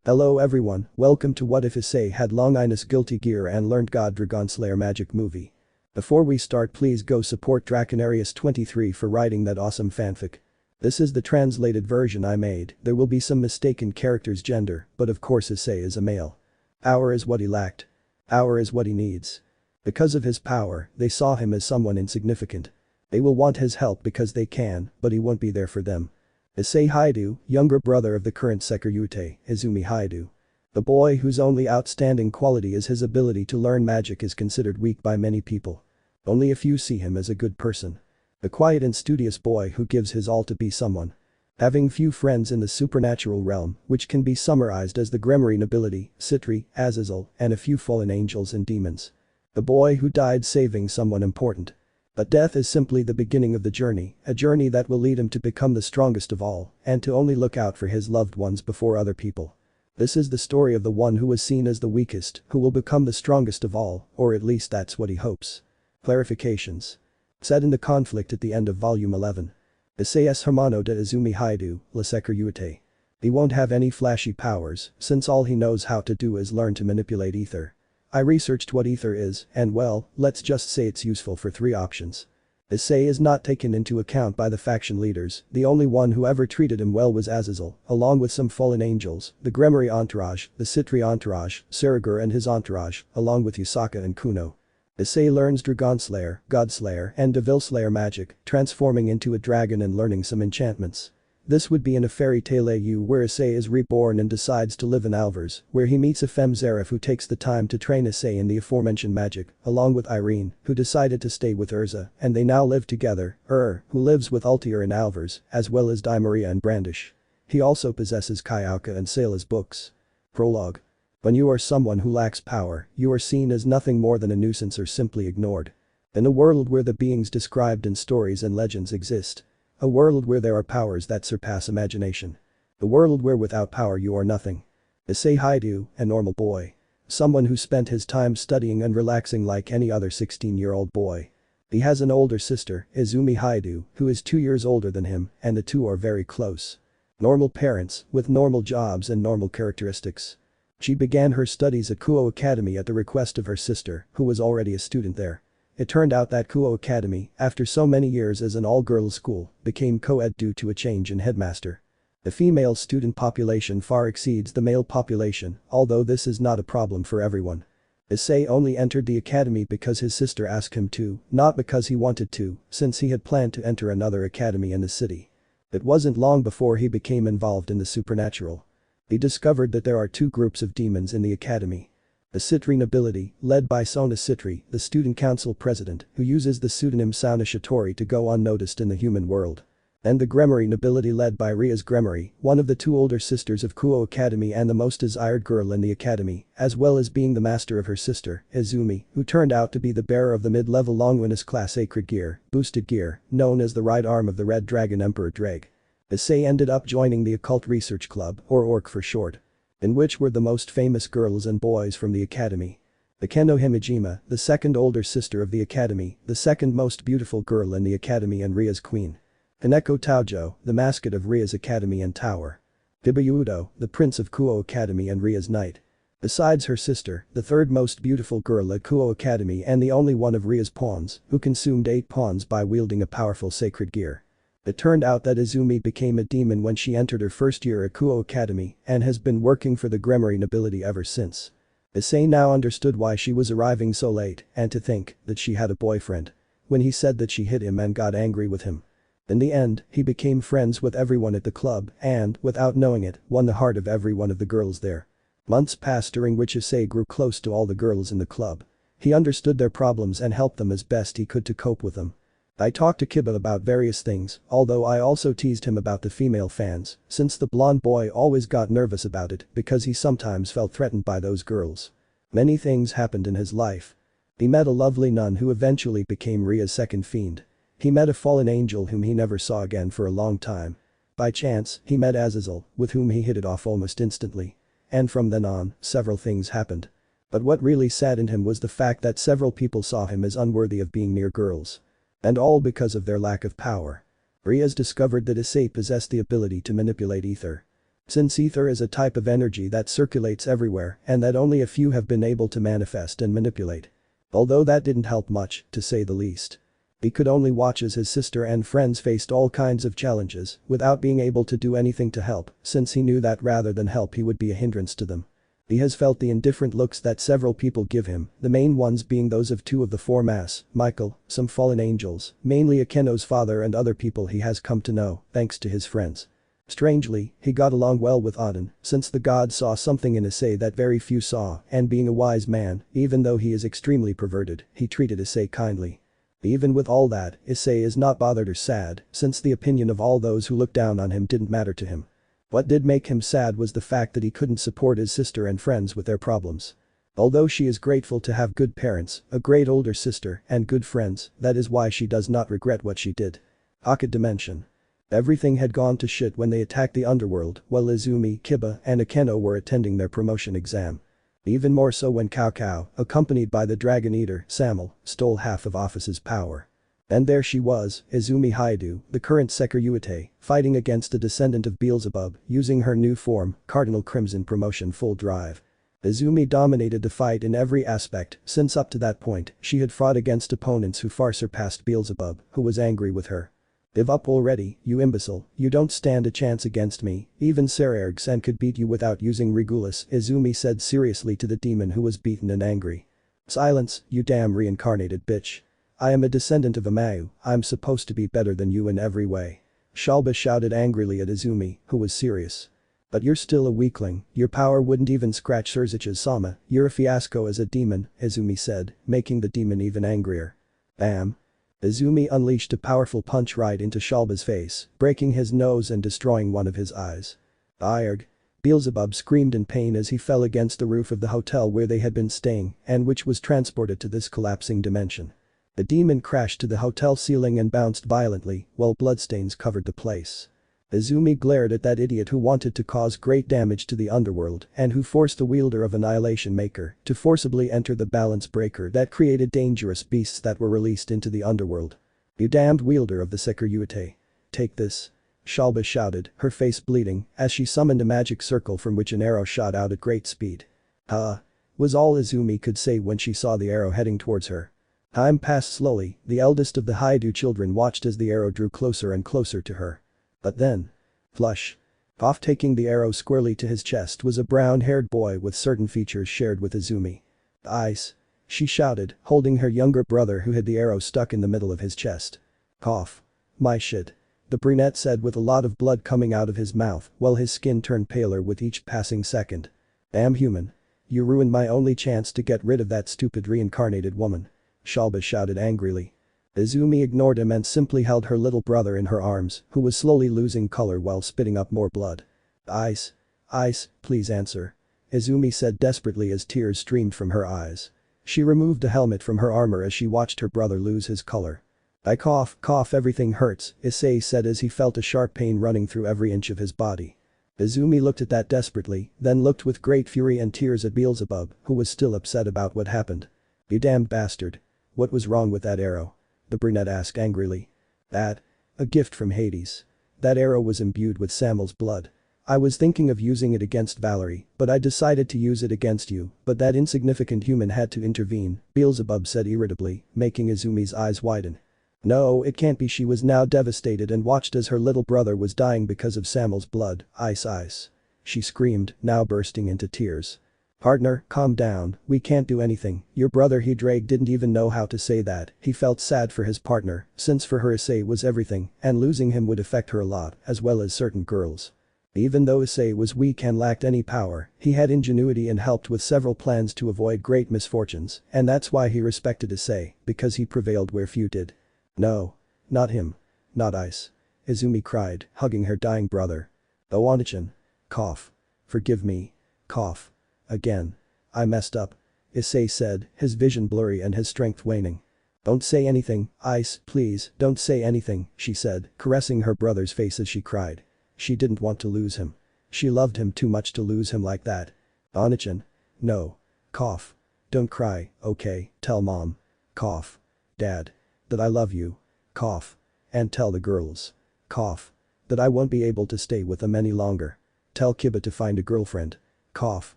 Hello everyone, welcome to What If Issei Had Longinus Guilty Gear and Learned God Dragon Slayer Magic Movie. Before we start, please go support Draconarius23 for writing that awesome fanfic. This is the translated version I made. There will be some mistaken character's gender, but of course Issei is a male. Power is what he lacked. Power is what he needs. Because of his power, they saw him as someone insignificant. They will want his help because they can, but he won't be there for them. Issei Hyoudou, younger brother of the current Sekiryuutei, Izumi Hyoudou. The boy whose only outstanding quality is his ability to learn magic is considered weak by many people. Only a few see him as a good person. The quiet and studious boy who gives his all to be someone. Having few friends in the supernatural realm, which can be summarized as the Gremory nobility, Sitri, Azazel, and a few fallen angels and demons. The boy who died saving someone important. But death is simply the beginning of the journey, a journey that will lead him to become the strongest of all, and to only look out for his loved ones before other people. This is the story of the one who was seen as the weakest, who will become the strongest of all, or at least that's what he hopes. Clarifications. Set in the conflict at the end of Volume 11. Issei's hermano de Izumi Hyoudou, la Sekiryuutei. He won't have any flashy powers, since all he knows how to do is learn to manipulate ether. I researched what ether is, and well, let's just say it's useful for 3 options. Issei is not taken into account by the faction leaders, the only one who ever treated him well was Azazel, along with some fallen angels, the Gremory entourage, the Sitri entourage, Supergirl and his entourage, along with Yusaka and Kuno. Issei learns Dragon Slayer, God Slayer and Devil Slayer magic, transforming into a dragon and learning some enchantments. This would be in a fairy tale AU where Issei is reborn and decides to live in Alvars, where he meets a femme Zarif who takes the time to train Issei in the aforementioned magic, along with Irene, who decided to stay with Urza, and they now live together, who lives with Altier in Alvars, as well as Di Maria and Brandish. He also possesses Kayaka and Sayla's books. Prologue. When you are someone who lacks power, you are seen as nothing more than a nuisance or simply ignored. In a world where the beings described in stories and legends exist. A world where there are powers that surpass imagination. A world where without power you are nothing. Issei Hyoudou, a normal boy. Someone who spent his time studying and relaxing like any other 16-year-old boy. He has an older sister, Izumi Hyoudou, who is 2 years older than him, and the two are very close. Normal parents, with normal jobs and normal characteristics. She began her studies at Kuo Academy at the request of her sister, who was already a student there. It turned out that Kuo Academy, after so many years as an all-girls school, became co-ed due to a change in headmaster. The female student population far exceeds the male population, although this is not a problem for everyone. Issei only entered the academy because his sister asked him to, not because he wanted to, since he had planned to enter another academy in the city. It wasn't long before he became involved in the supernatural. He discovered that there are 2 groups of demons in the academy. The Sitri nobility, led by Sona Sitri, the student council president, who uses the pseudonym Sauna Shitori to go unnoticed in the human world. And the Gremory nobility led by Rias Gremory, one of the 2 older sisters of Kuo Academy and the most desired girl in the academy, as well as being the master of her sister, Izumi, who turned out to be the bearer of the mid-level Longinus class sacred gear, boosted gear, known as the right arm of the Red Dragon Emperor Drake. Issei ended up joining the Occult Research Club, or ORC for short. In which were the most famous girls and boys from the academy. The Keno Himejima, the second older sister of the academy, the second most beautiful girl in the academy and Ria's queen. Kaneko Taojo, the mascot of Ria's academy and tower. Hyoudou, the prince of Kuo Academy and Ria's knight. Besides her sister, the third most beautiful girl at Kuo Academy and the only one of Ria's pawns, who consumed 8 pawns by wielding a powerful sacred gear. It turned out that Izumi became a demon when she entered her first year at Kuo Academy and has been working for the Gremory nobility ever since. Issei now understood why she was arriving so late and to think that she had a boyfriend. When he said that she hit him and got angry with him. In the end, he became friends with everyone at the club and, without knowing it, won the heart of every one of the girls there. Months passed during which Issei grew close to all the girls in the club. He understood their problems and helped them as best he could to cope with them. I talked to Kiba about various things, although I also teased him about the female fans, since the blonde boy always got nervous about it because he sometimes felt threatened by those girls. Many things happened in his life. He met a lovely nun who eventually became Ria's second fiend. He met a fallen angel whom he never saw again for a long time. By chance, he met Azazel, with whom he hit it off almost instantly. And from then on, several things happened. But what really saddened him was the fact that several people saw him as unworthy of being near girls. And all because of their lack of power. Rias discovered that Issei possessed the ability to manipulate ether. Since ether is a type of energy that circulates everywhere and that only a few have been able to manifest and manipulate. Although that didn't help much, to say the least. He could only watch as his sister and friends faced all kinds of challenges without being able to do anything to help, since he knew that rather than help he would be a hindrance to them. He has felt the indifferent looks that several people give him, the main ones being those of two of the four mass, Michael, some fallen angels, mainly Akeno's father and other people he has come to know, thanks to his friends. Strangely, he got along well with Auden, since the god saw something in Issei that very few saw, and being a wise man, even though he is extremely perverted, he treated Issei kindly. Even with all that, Issei is not bothered or sad, since the opinion of all those who looked down on him didn't matter to him. What did make him sad was the fact that he couldn't support his sister and friends with their problems. Although she is grateful to have good parents, a great older sister, and good friends, that is why she does not regret what she did. Pocket Dimension. Everything had gone to shit when they attacked the underworld while Izumi, Kiba, and Akeno were attending their promotion exam. Even more so when Cao Cao, accompanied by the Dragon Eater, Samel, stole half of Office's power. And there she was, Izumi Hyoudou, the current Sekiryuutei, fighting against a descendant of Beelzebub, using her new form, Cardinal Crimson Promotion Full Drive. Izumi dominated the fight in every aspect, since up to that point, she had fought against opponents who far surpassed Beelzebub, who was angry with her. Give up already, you imbecile, you don't stand a chance against me, even Sekiryuutei could beat you without using Regulus, Izumi said seriously to the demon who was beaten and angry. Silence, you damn reincarnated bitch. I am a descendant of Amayu, I'm supposed to be better than you in every way. Shalba shouted angrily at Izumi, who was serious. But you're still a weakling, your power wouldn't even scratch Surzich's Sama, you're a fiasco as a demon, Izumi said, making the demon even angrier. Bam. Izumi unleashed a powerful punch right into Shalba's face, breaking his nose and destroying one of his eyes. Ayarg. Beelzebub screamed in pain as he fell against the roof of the hotel where they had been staying and which was transported to this collapsing dimension. The demon crashed to the hotel ceiling and bounced violently while bloodstains covered the place. Izumi glared at that idiot who wanted to cause great damage to the underworld and who forced the wielder of Annihilation Maker to forcibly enter the balance breaker that created dangerous beasts that were released into the underworld. You damned wielder of the Sekiryuutei. Take this. Shalba shouted, her face bleeding, as she summoned a magic circle from which an arrow shot out at great speed. Was all Izumi could say when she saw the arrow heading towards her. Time passed slowly, the eldest of the Hyoudou children watched as the arrow drew closer and closer to her. But then. Flush. Off taking the arrow squarely to his chest was a brown-haired boy with certain features shared with Izumi. Ice. She shouted, holding her younger brother who had the arrow stuck in the middle of his chest. Cough. My shit. The brunette said with a lot of blood coming out of his mouth while his skin turned paler with each passing second. Damn human. You ruined my only chance to get rid of that stupid reincarnated woman. Shalba shouted angrily. Izumi ignored him and simply held her little brother in her arms, who was slowly losing color while spitting up more blood. Ice. Ice, please answer. Izumi said desperately as tears streamed from her eyes. She removed a helmet from her armor as she watched her brother lose his color. I cough, everything hurts, Issei said as he felt a sharp pain running through every inch of his body. Izumi looked at that desperately, then looked with great fury and tears at Beelzebub, who was still upset about what happened. You damned bastard. What was wrong with that arrow? The brunette asked angrily. That? A gift from Hades. That arrow was imbued with Samel's blood. I was thinking of using it against Valerie, but I decided to use it against you, but that insignificant human had to intervene, Beelzebub said irritably, making Izumi's eyes widen. No, it can't be. She was now devastated and watched as her little brother was dying because of Samel's blood. Ice. She screamed, now bursting into tears. Partner, calm down, we can't do anything, your brother Hyoudou didn't even know how to say that, he felt sad for his partner, since for her Issei was everything, and losing him would affect her a lot, as well as certain girls. Even though Issei was weak and lacked any power, he had ingenuity and helped with several plans to avoid great misfortunes, and that's why he respected Issei, because he prevailed where few did. No. Not him. Not Ice. Izumi cried, hugging her dying brother. Oh Onichan. Cough. Forgive me. Cough. Again. I messed up. Issei said, his vision blurry and his strength waning. Don't say anything, Ice, please, don't say anything, she said, caressing her brother's face as she cried. She didn't want to lose him. She loved him too much to lose him like that. Onichan. No. Cough. Don't cry, okay, tell mom. Cough. Dad. That I love you. Cough. And tell the girls. Cough. That I won't be able to stay with them any longer. tell Kiba to find a girlfriend. Cough.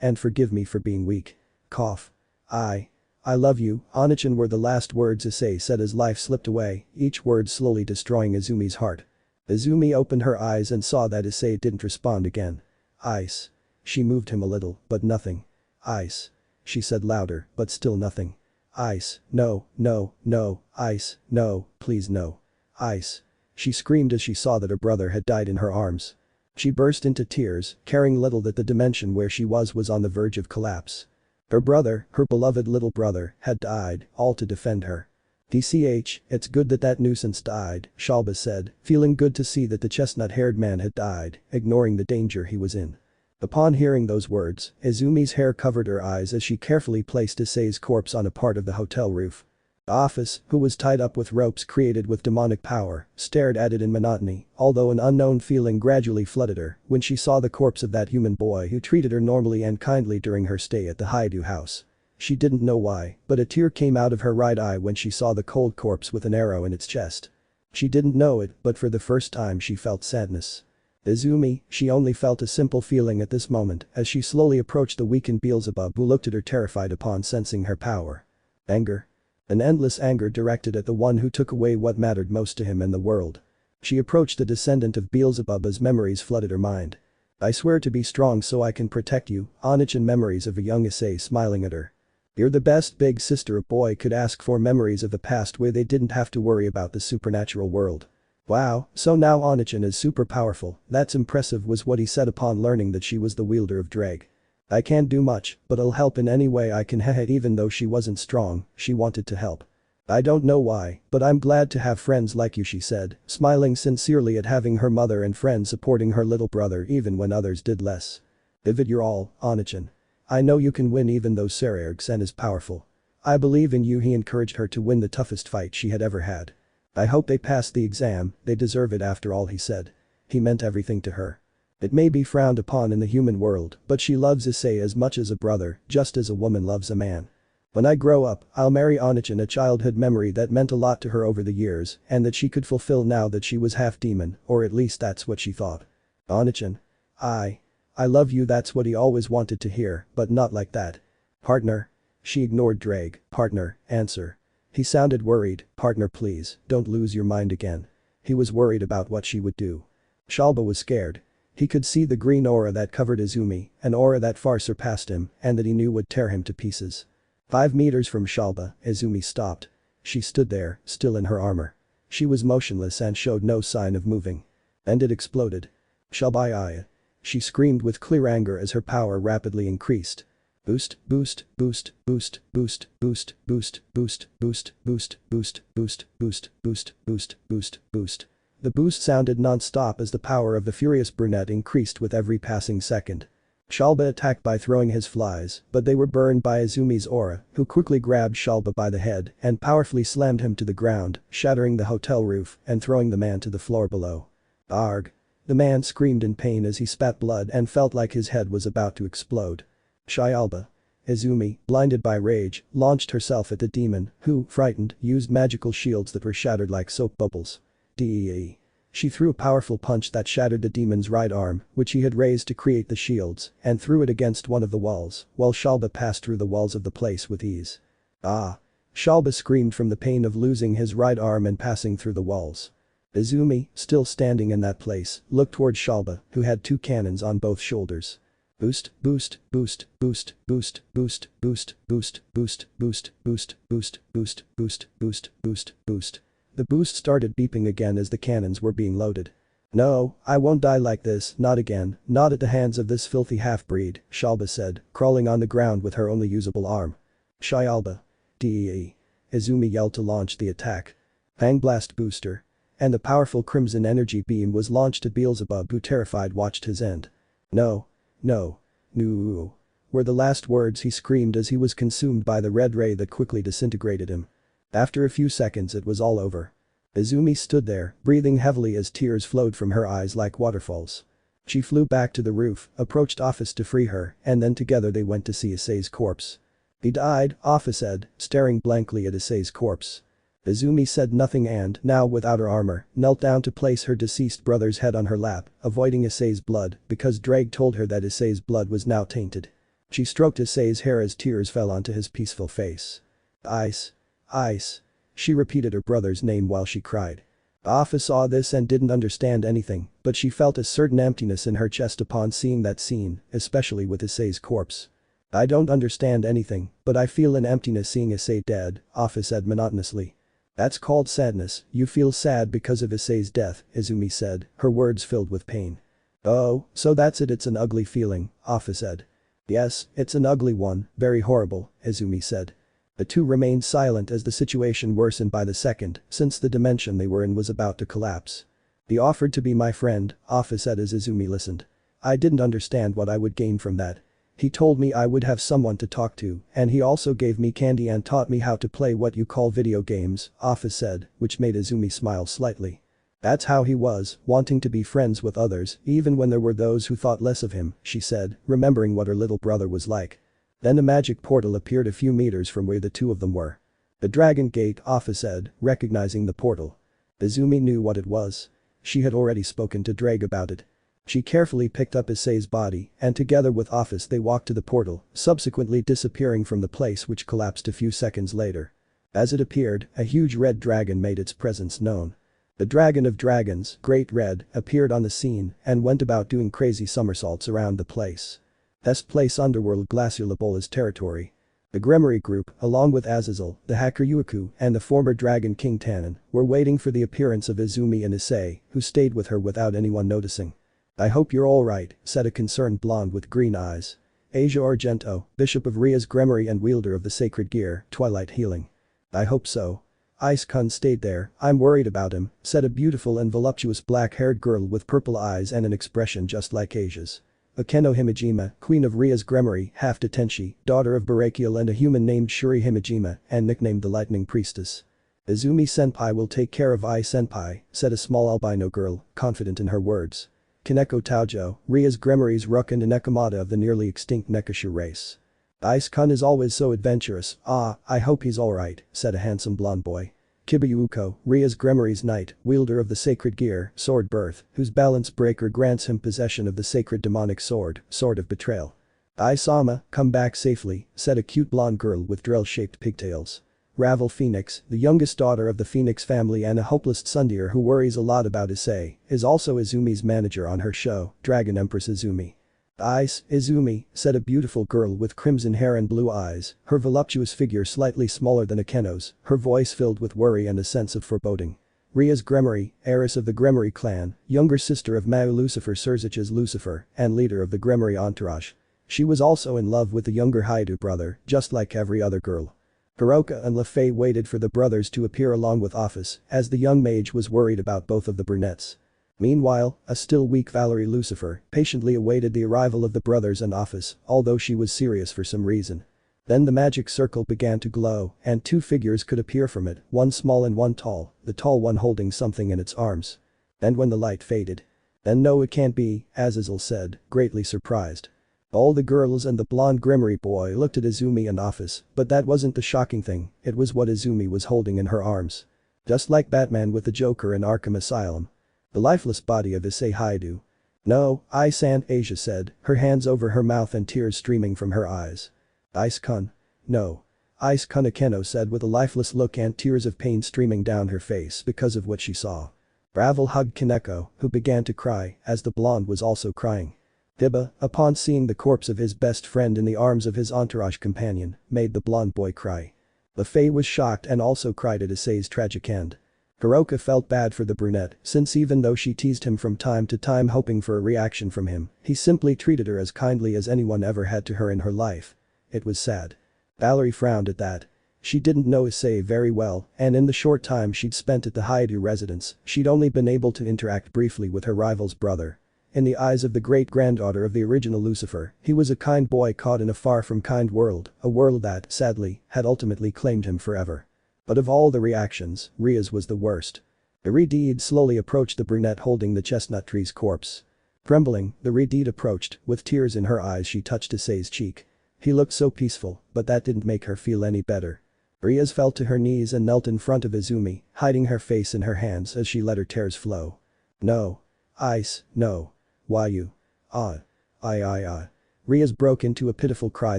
And forgive me for being weak. Cough. I love you, Onichan were the last words Issei said as life slipped away, each word slowly destroying Izumi's heart. Izumi opened her eyes and saw that Issei didn't respond again. Ice. She moved him a little, but nothing. Ice. She said louder, but still nothing. Ice, no, no, no, Ice, no, please no. Ice. She screamed as she saw that her brother had died in her arms. She burst into tears, caring little that the dimension where she was on the verge of collapse. Her brother, her beloved little brother, had died, all to defend her. DCH, it's good that that nuisance died, Shalba said, feeling good to see that the chestnut-haired man had died, ignoring the danger he was in. Upon hearing those words, Izumi's hair covered her eyes as she carefully placed Issei's corpse on a part of the hotel roof. The office, who was tied up with ropes created with demonic power, stared at it in monotony, although an unknown feeling gradually flooded her when she saw the corpse of that human boy who treated her normally and kindly during her stay at the Hyoudou house. She didn't know why, but a tear came out of her right eye when she saw the cold corpse with an arrow in its chest. She didn't know it, but for the first time she felt sadness. Izumi, she only felt a simple feeling at this moment as she slowly approached the weakened Beelzebub who looked at her terrified upon sensing her power. Anger. An endless anger directed at the one who took away what mattered most to him and the world. She approached the descendant of Beelzebub as memories flooded her mind. I swear to be strong so I can protect you, Onichan memories of a young Issei smiling at her. You're the best big sister a boy could ask for, memories of the past where they didn't have to worry about the supernatural world. Wow, so now Onichan is super powerful, that's impressive was what he said upon learning that she was the wielder of Dreg. I can't do much, but I'll help in any way I can. Hehe. Even though she wasn't strong, she wanted to help. I don't know why, but I'm glad to have friends like you, she said, smiling sincerely at having her mother and friends supporting her little brother even when others did less. Give it your all, Onichan. I know you can win even though Sekiryuutei is powerful. I believe in you. He encouraged her to win the toughest fight she had ever had. I hope they pass the exam, they deserve it after all, he said. He meant everything to her. It may be frowned upon in the human world, but she loves Issei as much as a brother, just as a woman loves a man. When I grow up, I'll marry Onichan, a childhood memory that meant a lot to her over the years and that she could fulfill now that she was half demon, or at least that's what she thought. Onichan. I love you, that's what he always wanted to hear, but not like that. Partner. She ignored Dreg. Partner, answer. He sounded worried. Partner, please, don't lose your mind again. He was worried about what she would do. Shalba was scared. He could see the green aura that covered Izumi, an aura that far surpassed him and that he knew would tear him to pieces. 5 meters from Shalba, Izumi stopped. She stood there, still in her armor. She was motionless and showed no sign of moving. And it exploded. Shalba. She screamed with clear anger as her power rapidly increased. Boost, boost, boost, boost, boost, boost, boost, boost, boost, boost, boost, boost, boost, boost, boost, boost, boost. The boost sounded non-stop as the power of the furious brunette increased with every passing second. Shalba attacked by throwing his flies, but they were burned by Izumi's aura, who quickly grabbed Shalba by the head and powerfully slammed him to the ground, shattering the hotel roof and throwing the man to the floor below. Arg. The man screamed in pain as he spat blood and felt like his head was about to explode. Shalba. Izumi, blinded by rage, launched herself at the demon, who, frightened, used magical shields that were shattered like soap bubbles. Dee. She threw a powerful punch that shattered the demon's right arm, which he had raised to create the shields, and threw it against one of the walls, while Shalba passed through the walls of the place with ease. Ah. Shalba screamed from the pain of losing his right arm and passing through the walls. Izumi, still standing in that place, looked toward Shalba, who had 2 cannons on both shoulders. Boost, boost, boost, boost, boost, boost, boost, boost, boost, boost, boost, boost, boost, boost, boost, boost, boost. The boost started beeping again as the cannons were being loaded. No, I won't die like this, not again, not at the hands of this filthy half-breed, Shalba said, crawling on the ground with her only usable arm. Shalba. Dee. Izumi yelled to launch the attack. Fang Blast Booster. And the powerful crimson energy beam was launched at Beelzebub, who terrified watched his end. No. No. No. Were the last words he screamed as he was consumed by the red ray that quickly disintegrated him. After a few seconds it was all over. Izumi stood there, breathing heavily as tears flowed from her eyes like waterfalls. She flew back to the roof, approached Office to free her, and then together they went to see Issei's corpse. He died, Office said, staring blankly at Issei's corpse. Izumi said nothing and, now without her armor, knelt down to place her deceased brother's head on her lap, avoiding Issei's blood because Drake told her that Issei's blood was now tainted. She stroked Issei's hair as tears fell onto his peaceful face. Ice. Ice. She repeated her brother's name while she cried. Afa saw this and didn't understand anything, but she felt a certain emptiness in her chest upon seeing that scene, especially with Issei's corpse. I don't understand anything, but I feel an emptiness seeing Issei dead, Afa said monotonously. That's called sadness, you feel sad because of Issei's death, Izumi said, her words filled with pain. Oh, so that's it, it's an ugly feeling, Afa said. Yes, it's an ugly one, very horrible, Izumi said. The two remained silent as the situation worsened by the second, since the dimension they were in was about to collapse. He offered to be my friend, Afa said as Izumi listened. I didn't understand what I would gain from that. He told me I would have someone to talk to, and he also gave me candy and taught me how to play what you call video games, Afa said, which made Izumi smile slightly. That's how he was, wanting to be friends with others, even when there were those who thought less of him, she said, remembering what her little brother was like. Then a magic portal appeared a few meters from where the two of them were. The Dragon Gate, Afa said, recognizing the portal. Izumi knew what it was. She had already spoken to Drake about it. She carefully picked up Issei's body, and together with Office they walked to the portal, subsequently disappearing from the place which collapsed a few seconds later. As it appeared, a huge red dragon made its presence known. The Dragon of Dragons, Great Red, appeared on the scene and went about doing crazy somersaults around the place. This place underworld Glaciolabola's territory. The Gremory group, along with Azazel, the Sekiryuutei, and the former Dragon King Tannen, were waiting for the appearance of Izumi and Issei, who stayed with her without anyone noticing. I hope you're alright, said a concerned blonde with green eyes. Asia Argento, Bishop of Rias Gremory and wielder of the sacred gear, Twilight Healing. I hope so. Ice-kun stayed there, I'm worried about him, said a beautiful and voluptuous black-haired girl with purple eyes and an expression just like Asia's. Akeno Himejima, queen of Rias Gremory, half Tenshi, daughter of Barakiel and a human named Shuri Himejima, and nicknamed the Lightning Priestess. Izumi-senpai will take care of Ai-senpai, said a small albino girl, confident in her words. Kaneko Taojo, Rias Gremory's Rook and a Nekomata of the nearly extinct Nekashu race. Ice-kun is always so adventurous, I hope he's alright, said a handsome blonde boy. Kibayuuko, Rias Gremory's knight, wielder of the sacred gear, Sword Birth, whose balance breaker grants him possession of the sacred demonic sword, Sword of Betrayal. Isama, come back safely, said a cute blonde girl with drill-shaped pigtails. Ravel Phoenix, the youngest daughter of the Phoenix family and a hopeless tsundere who worries a lot about Issei, is also Izumi's manager on her show, Dragon Empress Izumi. Ice, Izumi, said a beautiful girl with crimson hair and blue eyes, her voluptuous figure slightly smaller than Akeno's, her voice filled with worry and a sense of foreboding. Rias Gremory, heiress of the Gremory clan, younger sister of Mau Lucifer Surzich's Lucifer, and leader of the Gremory entourage. She was also in love with the younger Hyoudou brother, just like every other girl. Hiroka and LaFay waited for the brothers to appear along with Office, as the young mage was worried about both of the brunettes. Meanwhile, a still weak Valerie Lucifer patiently awaited the arrival of the brothers and Office, although she was serious for some reason. Then the magic circle began to glow, and two figures could appear from it, one small and one tall, the tall one holding something in its arms. And when the light faded. Then no, it can't be, Azazel said, greatly surprised. All the girls and the blonde Gremory boy looked at Izumi and Office, but that wasn't the shocking thing, it was what Izumi was holding in her arms. Just like Batman with the Joker in Arkham Asylum. The lifeless body of Issei Hyoudou. No, Ice-san, Asia said, her hands over her mouth and tears streaming from her eyes. Ice-kun. No. Ice-kun, Akeno said with a lifeless look and tears of pain streaming down her face because of what she saw. Ravel hugged Kaneko, who began to cry, as the blonde was also crying. Diba, upon seeing the corpse of his best friend in the arms of his entourage companion, made the blonde boy cry. LaFay was shocked and also cried at Issei's tragic end. Hiroka felt bad for the brunette, since even though she teased him from time to time hoping for a reaction from him, he simply treated her as kindly as anyone ever had to her in her life. It was sad. Valerie frowned at that. She didn't know Issei very well, and in the short time she'd spent at the Hyoudou residence, she'd only been able to interact briefly with her rival's brother. In the eyes of the great-granddaughter of the original Lucifer, he was a kind boy caught in a far-from-kind world, a world that, sadly, had ultimately claimed him forever. But of all the reactions, Rias was the worst. Iridide slowly approached the brunette holding the chestnut tree's corpse. Trembling, the Iridide approached, with tears in her eyes she touched Issei's cheek. He looked so peaceful, but that didn't make her feel any better. Rias fell to her knees and knelt in front of Izumi, hiding her face in her hands as she let her tears flow. No. Ice, no. Why you? Ah. I. Rias broke into a pitiful cry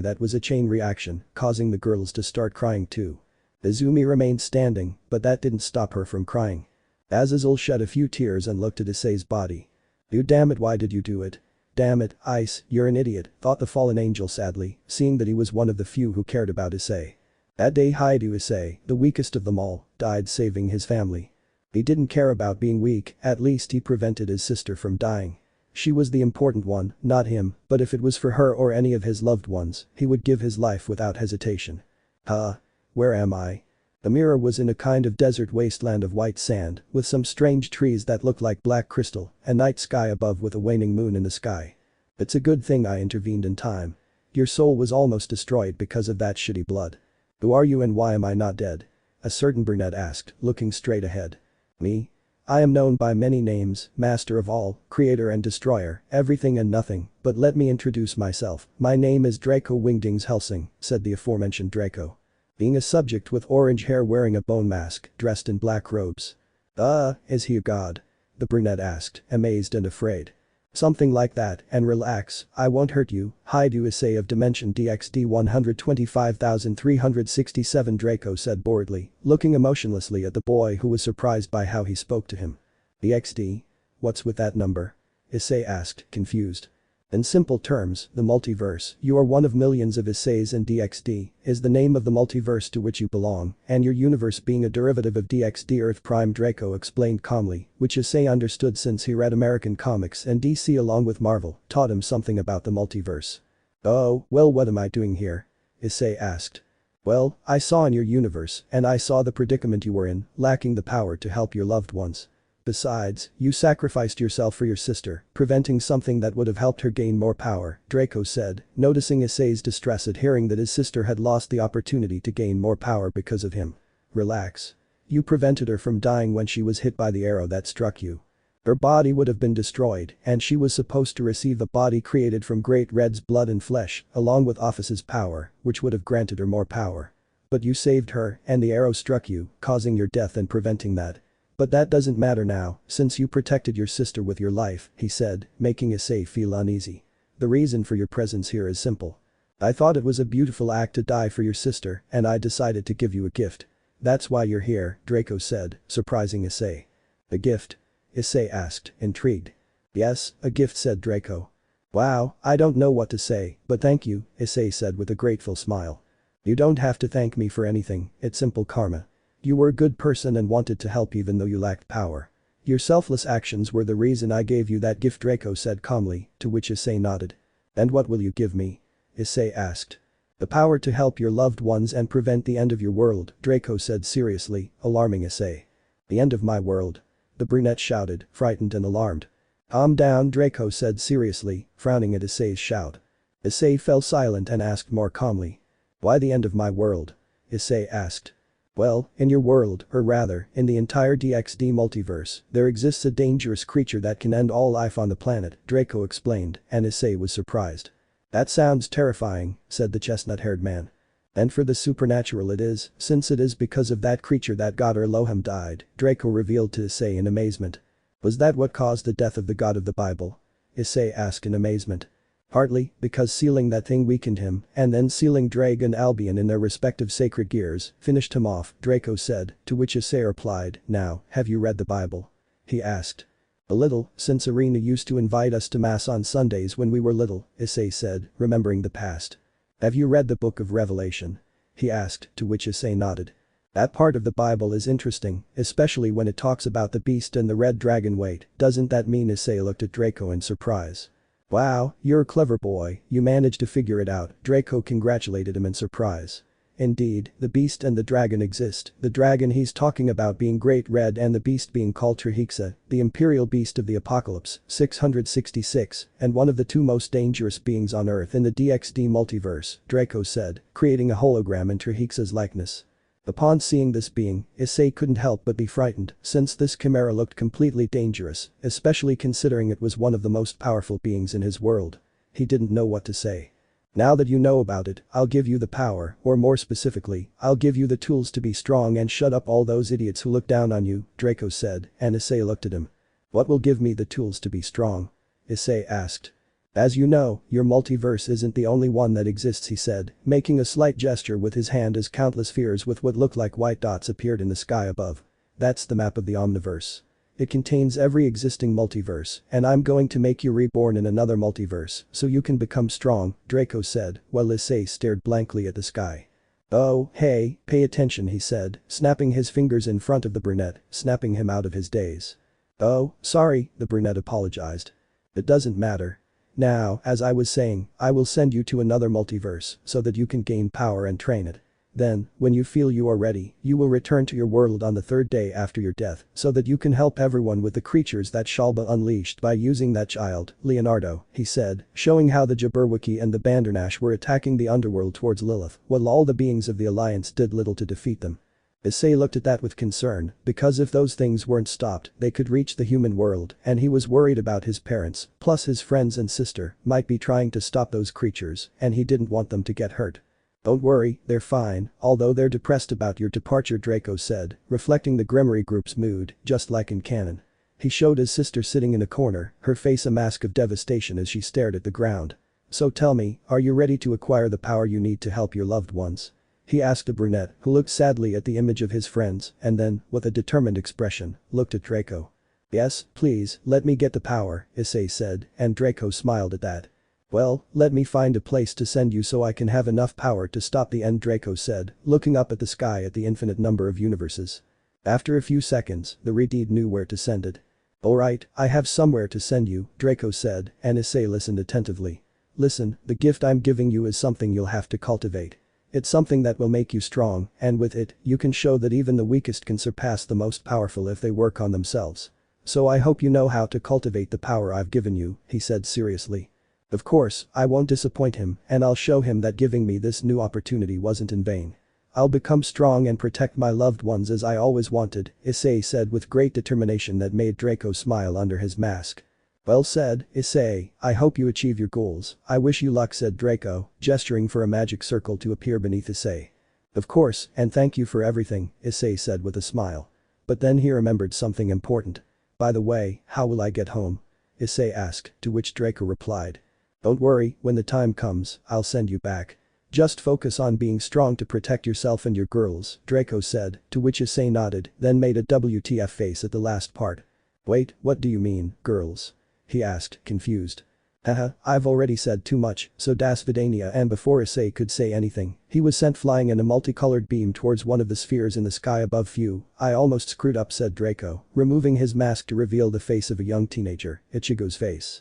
that was a chain reaction, causing the girls to start crying too. Izumi remained standing, but that didn't stop her from crying. Azazel shed a few tears and looked at Issei's body. You damn it, why did you do it? Damn it, Ice, you're an idiot, thought the fallen angel sadly, seeing that he was one of the few who cared about Issei. That day Hyoudou, Issei, the weakest of them all, died saving his family. He didn't care about being weak, at least he prevented his sister from dying. She was the important one, not him, but if it was for her or any of his loved ones, he would give his life without hesitation. Where am I? The mirror was in a kind of desert wasteland of white sand, with some strange trees that looked like black crystal, a night sky above with a waning moon in the sky. It's a good thing I intervened in time. Your soul was almost destroyed because of that shitty blood. Who are you and why am I not dead? A certain brunette asked, looking straight ahead. Me? I am known by many names, master of all, creator and destroyer, everything and nothing, but let me introduce myself. My name is Draco Wingdings Helsing, said the aforementioned Draco. Being a subject with orange hair wearing a bone mask, dressed in black robes. Is he a god? The brunette asked, amazed and afraid. Something like that, and relax, I won't hurt you, Hyoudou Issei of Dimension DXD 125367 Draco said boredly, looking emotionlessly at the boy who was surprised by how he spoke to him. DXD? What's with that number? Issei asked, confused. In simple terms, the multiverse, you are one of millions of Isseis and DXD, is the name of the multiverse to which you belong, and your universe being a derivative of DXD Earth Prime Draco explained calmly, which Issei understood since he read American comics and DC along with Marvel, taught him something about the multiverse. Oh, well, what am I doing here? Issei asked. Well, I saw in your universe, and I saw the predicament you were in, lacking the power to help your loved ones. Besides, you sacrificed yourself for your sister, preventing something that would have helped her gain more power, Draco said, noticing Issei's distress at hearing that his sister had lost the opportunity to gain more power because of him. Relax. You prevented her from dying when she was hit by the arrow that struck you. Her body would have been destroyed, and she was supposed to receive a body created from Great Red's blood and flesh, along with Office's power, which would have granted her more power. But you saved her, and the arrow struck you, causing your death and preventing that. But that doesn't matter now, since you protected your sister with your life, he said, making Issei feel uneasy. The reason for your presence here is simple. I thought it was a beautiful act to die for your sister, and I decided to give you a gift. That's why you're here, Draco said, surprising Issei. A gift? Issei asked, intrigued. Yes, a gift, said Draco. Wow, I don't know what to say, but thank you, Issei said with a grateful smile. You don't have to thank me for anything, it's simple karma. You were a good person and wanted to help even though you lacked power. Your selfless actions were the reason I gave you that gift, Draco said calmly, to which Issei nodded. And what will you give me? Issei asked. The power to help your loved ones and prevent the end of your world, Draco said seriously, alarming Issei. The end of my world? The brunette shouted, frightened and alarmed. Calm down, Draco said seriously, frowning at Issei's shout. Issei fell silent and asked more calmly. Why the end of my world? Issei asked. Well, in your world, or rather, in the entire DXD multiverse, there exists a dangerous creature that can end all life on the planet, Draco explained, and Issei was surprised. That sounds terrifying, said the chestnut-haired man. And for the supernatural it is, since it is because of that creature that God Elohim died, Draco revealed to Issei in amazement. Was that what caused the death of the God of the Bible? Issei asked in amazement. Partly, because sealing that thing weakened him, and then sealing Drake and Albion in their respective sacred gears, finished him off, Draco said, to which Issei replied, now, have you read the Bible? He asked. A little, since Irina used to invite us to mass on Sundays when we were little, Issei said, remembering the past. Have you read the book of Revelation? He asked, to which Issei nodded. That part of the Bible is interesting, especially when it talks about the beast and the red dragon. Wait, doesn't that mean? Issei looked at Draco in surprise. Wow, you're a clever boy, you managed to figure it out, Draco congratulated him in surprise. Indeed, the beast and the dragon exist, the dragon he's talking about being Great Red and the beast being called Trihexa, the imperial beast of the apocalypse, 666, and one of the two most dangerous beings on Earth in the DXD multiverse, Draco said, creating a hologram in Trihexa's likeness. Upon seeing this being, Issei couldn't help but be frightened, since this chimera looked completely dangerous, especially considering it was one of the most powerful beings in his world. He didn't know what to say. Now that you know about it, I'll give you the power, or more specifically, I'll give you the tools to be strong and shut up all those idiots who look down on you, Draco said, and Issei looked at him. What will give me the tools to be strong? Issei asked. As you know, your multiverse isn't the only one that exists, he said, making a slight gesture with his hand as countless spheres with what looked like white dots appeared in the sky above. That's the map of the Omniverse. It contains every existing multiverse, and I'm going to make you reborn in another multiverse so you can become strong, Draco said, while Issei stared blankly at the sky. Oh, hey, pay attention, he said, snapping his fingers in front of the brunette, snapping him out of his daze. Oh, sorry, the brunette apologized. It doesn't matter. Now, as I was saying, I will send you to another multiverse so that you can gain power and train it. Then, when you feel you are ready, you will return to your world on the third day after your death so that you can help everyone with the creatures that Shalba unleashed by using that child, Leonardo, he said, showing how the Jabberwocky and the Bandernash were attacking the underworld towards Lilith while all the beings of the Alliance did little to defeat them. Issei looked at that with concern, because if those things weren't stopped, they could reach the human world, and he was worried about his parents, plus his friends and sister, might be trying to stop those creatures, and he didn't want them to get hurt. Don't worry, they're fine, although they're depressed about your departure, Draco said, reflecting the Gremory group's mood, just like in canon. He showed his sister sitting in a corner, her face a mask of devastation as she stared at the ground. So tell me, are you ready to acquire the power you need to help your loved ones? He asked a brunette who looked sadly at the image of his friends and then, with a determined expression, looked at Draco. Yes, please, let me get the power, Issei said, and Draco smiled at that. Well, let me find a place to send you so I can have enough power to stop the end, Draco said, looking up at the sky at the infinite number of universes. After a few seconds, the Redeed knew where to send it. Alright, I have somewhere to send you, Draco said, and Issei listened attentively. Listen, the gift I'm giving you is something you'll have to cultivate. It's something that will make you strong, and with it, you can show that even the weakest can surpass the most powerful if they work on themselves. So I hope you know how to cultivate the power I've given you, he said seriously. Of course, I won't disappoint him, and I'll show him that giving me this new opportunity wasn't in vain. I'll become strong and protect my loved ones as I always wanted, Issei said with great determination that made Draco smile under his mask. Well said, Issei, I hope you achieve your goals, I wish you luck, said Draco, gesturing for a magic circle to appear beneath Issei. Of course, and thank you for everything, Issei said with a smile. But then he remembered something important. By the way, how will I get home? Issei asked, to which Draco replied. Don't worry, when the time comes, I'll send you back. Just focus on being strong to protect yourself and your girls, Draco said, to which Issei nodded, then made a WTF face at the last part. Wait, what do you mean, girls? He asked, confused. Haha, I've already said too much, so das Vidania, and before Issei could say anything, he was sent flying in a multicolored beam towards one of the spheres in the sky above. Phew, I almost screwed up, said Draco, removing his mask to reveal the face of a young teenager, Ichigo's face.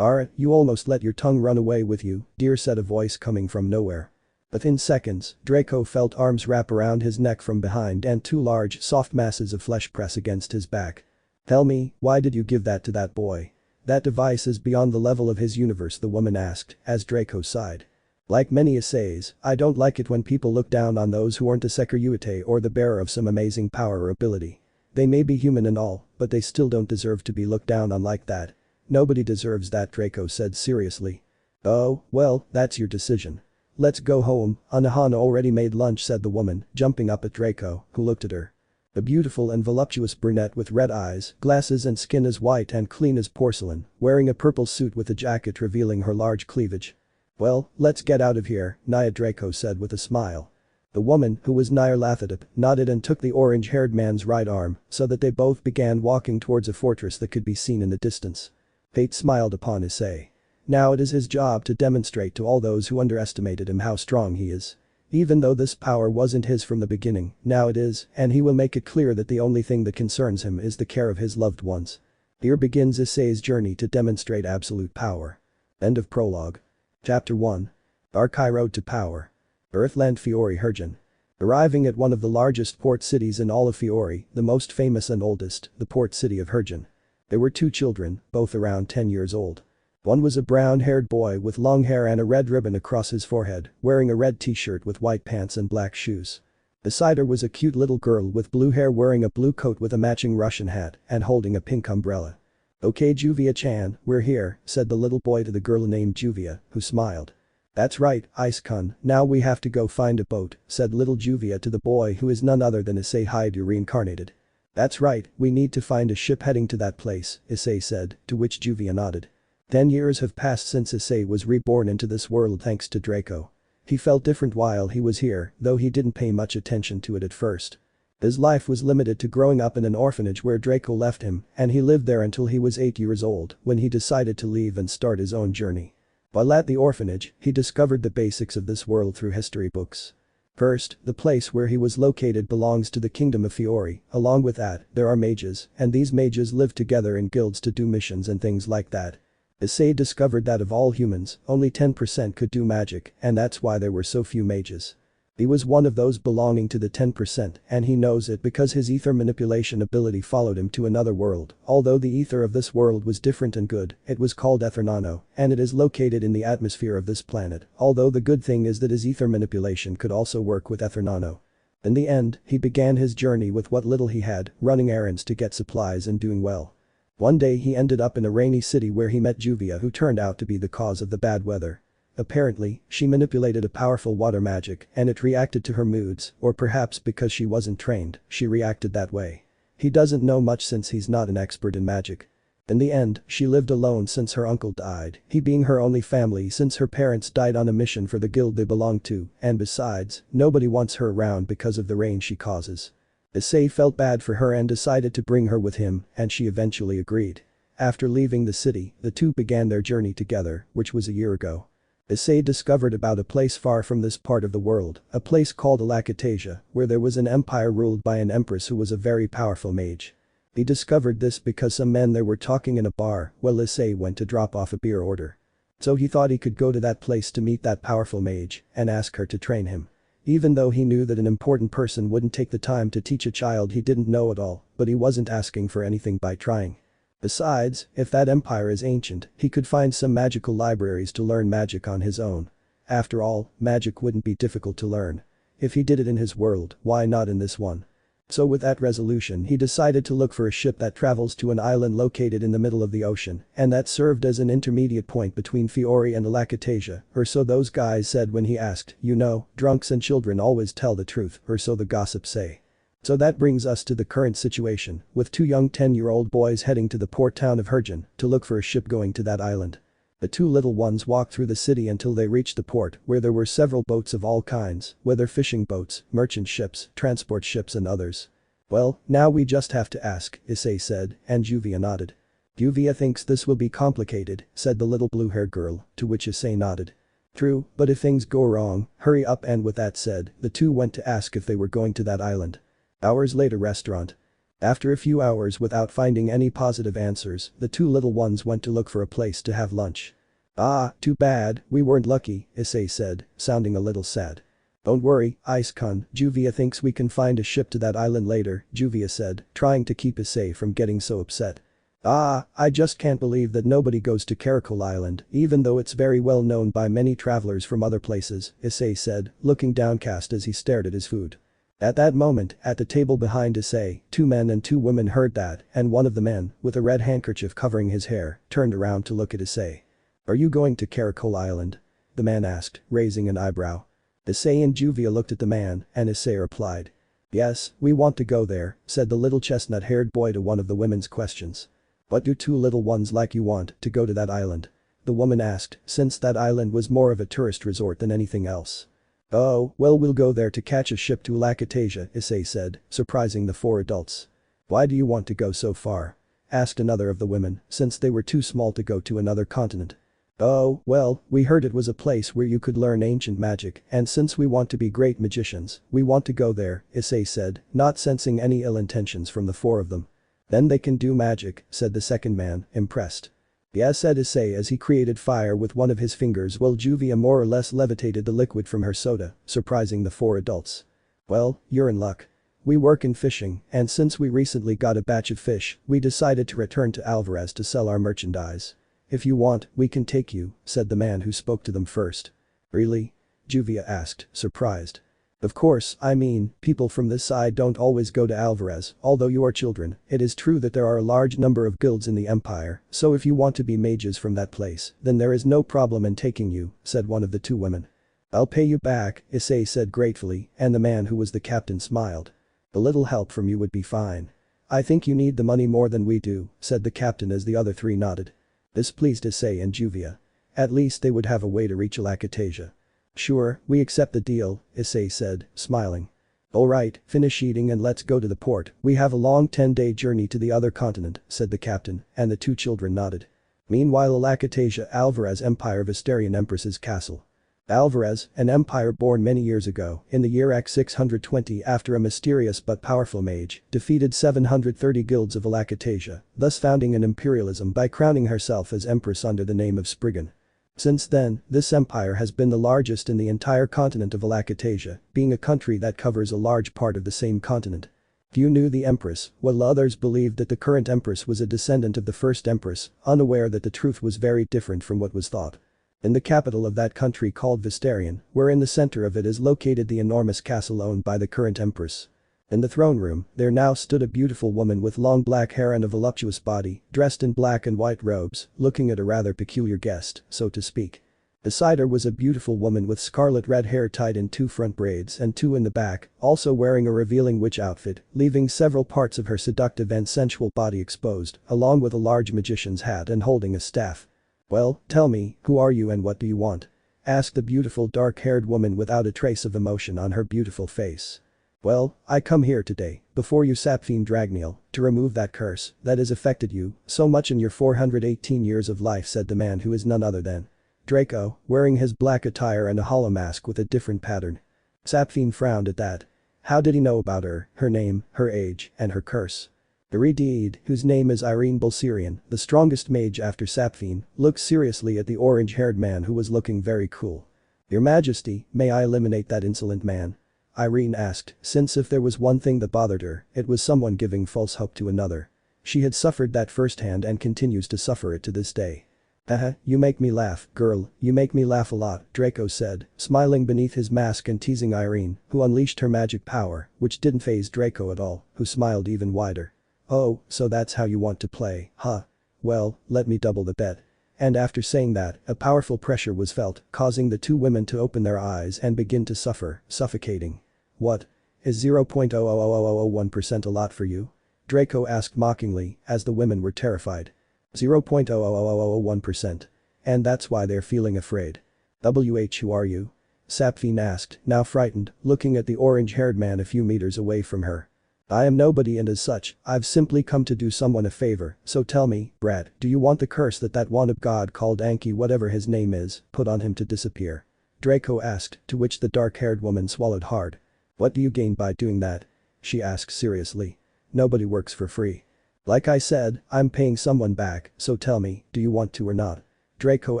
You almost let your tongue run away with you, dear, said a voice coming from nowhere. Within seconds, Draco felt arms wrap around his neck from behind and two large, soft masses of flesh press against his back. Tell me, why did you give that to that boy? That device is beyond the level of his universe, the woman asked, as Draco sighed. Like many Isseis, I don't like it when people look down on those who aren't a Sekiryuutei or the bearer of some amazing power or ability. They may be human and all, but they still don't deserve to be looked down on like that. Nobody deserves that, Draco said seriously. Oh, well, that's your decision. Let's go home, Anahan already made lunch, said the woman, jumping up at Draco, who looked at her. A beautiful and voluptuous brunette with red eyes, glasses and skin as white and clean as porcelain, wearing a purple suit with a jacket revealing her large cleavage. Well, let's get out of here, Naya, Draco said with a smile. The woman, who was Nyarlathotep, nodded and took the orange-haired man's right arm, so that they both began walking towards a fortress that could be seen in the distance. Fate smiled upon Issei. Now it is his job to demonstrate to all those who underestimated him how strong he is. Even though this power wasn't his from the beginning, now it is, and he will make it clear that the only thing that concerns him is the care of his loved ones. Here begins Issei's journey to demonstrate absolute power. End of prologue. Chapter 1. Archai Road to Power. Earthland Fiori Hergen. Arriving at one of the largest port cities in all of Fiori, the most famous and oldest, the port city of Hergen. There were two children, both around 10 years old. One was a brown-haired boy with long hair and a red ribbon across his forehead, wearing a red t-shirt with white pants and black shoes. Beside her was a cute little girl with blue hair wearing a blue coat with a matching Russian hat and holding a pink umbrella. Okay, Juvia-chan, we're here, said the little boy to the girl named Juvia, who smiled. That's right, Ice-kun, now we have to go find a boat, said little Juvia to the boy who is none other than Issei Hyoudou reincarnated. That's right, we need to find a ship heading to that place, Issei said, to which Juvia nodded. 10 years have passed since Issei was reborn into this world thanks to Draco. He felt different while he was here, though he didn't pay much attention to it at first. His life was limited to growing up in an orphanage where Draco left him, and he lived there until he was 8 years old when he decided to leave and start his own journey. While at the orphanage, he discovered the basics of this world through history books. First, the place where he was located belongs to the kingdom of Fiori, along with that, there are mages, and these mages live together in guilds to do missions and things like that. Issei discovered that of all humans, only 10% could do magic, and that's why there were so few mages. He was one of those belonging to the 10%, and he knows it because his ether manipulation ability followed him to another world. Although the ether of this world was different and good, it was called Ether Nano, and it is located in the atmosphere of this planet, although the good thing is that his ether manipulation could also work with Ether Nano. In the end, he began his journey with what little he had, running errands to get supplies and doing well. One day he ended up in a rainy city where he met Juvia, who turned out to be the cause of the bad weather. Apparently, she manipulated a powerful water magic and it reacted to her moods, or perhaps because she wasn't trained, she reacted that way. He doesn't know much since he's not an expert in magic. In the end, she lived alone since her uncle died, he being her only family since her parents died on a mission for the guild they belonged to, and besides, nobody wants her around because of the rain she causes. Issei felt bad for her and decided to bring her with him, and she eventually agreed. After leaving the city, the two began their journey together, which was a year ago. Issei discovered about a place far from this part of the world, a place called Alakatasia, where there was an empire ruled by an empress who was a very powerful mage. He discovered this because some men there were talking in a bar while Issei went to drop off a beer order. So he thought he could go to that place to meet that powerful mage and ask her to train him. Even though he knew that an important person wouldn't take the time to teach a child he didn't know at all, but he wasn't asking for anything by trying. Besides, if that empire is ancient, he could find some magical libraries to learn magic on his own. After all, magic wouldn't be difficult to learn. If he did it in his world, why not in this one? So with that resolution he decided to look for a ship that travels to an island located in the middle of the ocean, and that served as an intermediate point between Fiori and Alakatasia, or so those guys said when he asked, you know, drunks and children always tell the truth, or so the gossips say. So that brings us to the current situation, with two young 10-year-old boys heading to the port town of Hergen to look for a ship going to that island. The two little ones walked through the city until they reached the port where there were several boats of all kinds, whether fishing boats, merchant ships, transport ships and others. Well, now we just have to ask, Issei said, and Juvia nodded. Juvia thinks this will be complicated, said the little blue-haired girl, to which Issei nodded. True, but if things go wrong, hurry up, and with that said, the two went to ask if they were going to that island. Hours later, restaurant. After a few hours without finding any positive answers, the two little ones went to look for a place to have lunch. Ah, too bad, we weren't lucky, Issei said, sounding a little sad. Don't worry, Ice-kun, Juvia thinks we can find a ship to that island later, Juvia said, trying to keep Issei from getting so upset. Ah, I just can't believe that nobody goes to Karakol Island, even though it's very well known by many travelers from other places, Issei said, looking downcast as he stared at his food. At that moment, at the table behind Issei, 2 men and 2 women heard that, and one of the men, with a red handkerchief covering his hair, turned around to look at Issei. Are you going to Karakol Island? The man asked, raising an eyebrow. Issei and Juvia looked at the man, and Issei replied. Yes, we want to go there, said the little chestnut-haired boy to one of the women's questions. What do 2 little ones like you want to go to that island? The woman asked, since that island was more of a tourist resort than anything else. Oh, well, we'll go there to catch a ship to Alakatasia, Issei said, surprising the 4 adults. Why do you want to go so far? Asked another of the women, since they were too small to go to another continent. Oh, well, we heard it was a place where you could learn ancient magic, and since we want to be great magicians, we want to go there, Issei said, not sensing any ill intentions from the 4 of them. Then they can do magic, said the second man, impressed. Yes, said Issei as he created fire with one of his fingers while Juvia more or less levitated the liquid from her soda, surprising the 4 adults. Well, you're in luck. We work in fishing, and since we recently got a batch of fish, we decided to return to Alvarez to sell our merchandise. If you want, we can take you, said the man who spoke to them first. Really? Juvia asked, surprised. Of course, I mean, people from this side don't always go to Alvarez, although you are children. It is true that there are a large number of guilds in the empire, so if you want to be mages from that place, then there is no problem in taking you, said one of the two women. I'll pay you back, Issei said gratefully, and the man who was the captain smiled. A little help from you would be fine. I think you need the money more than we do, said the captain as the other three nodded. This pleased Issei and Juvia. At least they would have a way to reach Alakatesia. Sure, we accept the deal, Issei said, smiling. Alright, finish eating and let's go to the port, we have a long 10-day journey to the other continent, said the captain, and the two children nodded. Meanwhile Alakatesia Alvarez Empire Visterian Empress's castle. Alvarez, an empire born many years ago, in the year X 620 after a mysterious but powerful mage, defeated 730 guilds of Alakatesia, thus founding an imperialism by crowning herself as empress under the name of Spriggan. Since then, this empire has been the largest in the entire continent of Alakatesia, being a country that covers a large part of the same continent. Few knew the empress, while others believed that the current empress was a descendant of the first empress, unaware that the truth was very different from what was thought. In the capital of that country called Visterion, where in the center of it is located the enormous castle owned by the current empress. In the throne room, there now stood a beautiful woman with long black hair and a voluptuous body, dressed in black and white robes, looking at a rather peculiar guest, so to speak. Beside her was a beautiful woman with scarlet red hair tied in 2 front braids and 2 in the back, also wearing a revealing witch outfit, leaving several parts of her seductive and sensual body exposed, along with a large magician's hat and holding a staff. Well, tell me, who are you and what do you want? Asked the beautiful dark-haired woman without a trace of emotion on her beautiful face. Well, I come here today, before you Sapphine Dragneel, to remove that curse that has affected you so much in your 418 years of life, said the man who is none other than Draco, wearing his black attire and a hollow mask with a different pattern. Sapphine frowned at that. How did he know about her name, her age, and her curse? Irideed, whose name is Irene Bulsirian, the strongest mage after Sapphine, looked seriously at the orange-haired man who was looking very cool. Your Majesty, may I eliminate that insolent man? Irene asked, since if there was one thing that bothered her, it was someone giving false hope to another. She had suffered that firsthand and continues to suffer it to this day. Haha, you make me laugh, girl, you make me laugh a lot, Draco said, smiling beneath his mask and teasing Irene, who unleashed her magic power, which didn't faze Draco at all, who smiled even wider. Oh, so that's how you want to play, huh? Well, let me double the bet. And after saying that, a powerful pressure was felt, causing the two women to open their eyes and begin to suffer, suffocating. What? Is 0.00001% a lot for you? Draco asked mockingly, as the women were terrified. 0.00001%. And that's why they're feeling afraid. Who are you? Sapphine asked, now frightened, looking at the orange-haired man a few meters away from her. I am nobody and as such, I've simply come to do someone a favor, so tell me, Brad, do you want the curse that one of God called Anki whatever his name is, put on him to disappear? Draco asked, to which the dark-haired woman swallowed hard. What do you gain by doing that? She asked seriously. Nobody works for free. Like I said, I'm paying someone back, so tell me, do you want to or not? Draco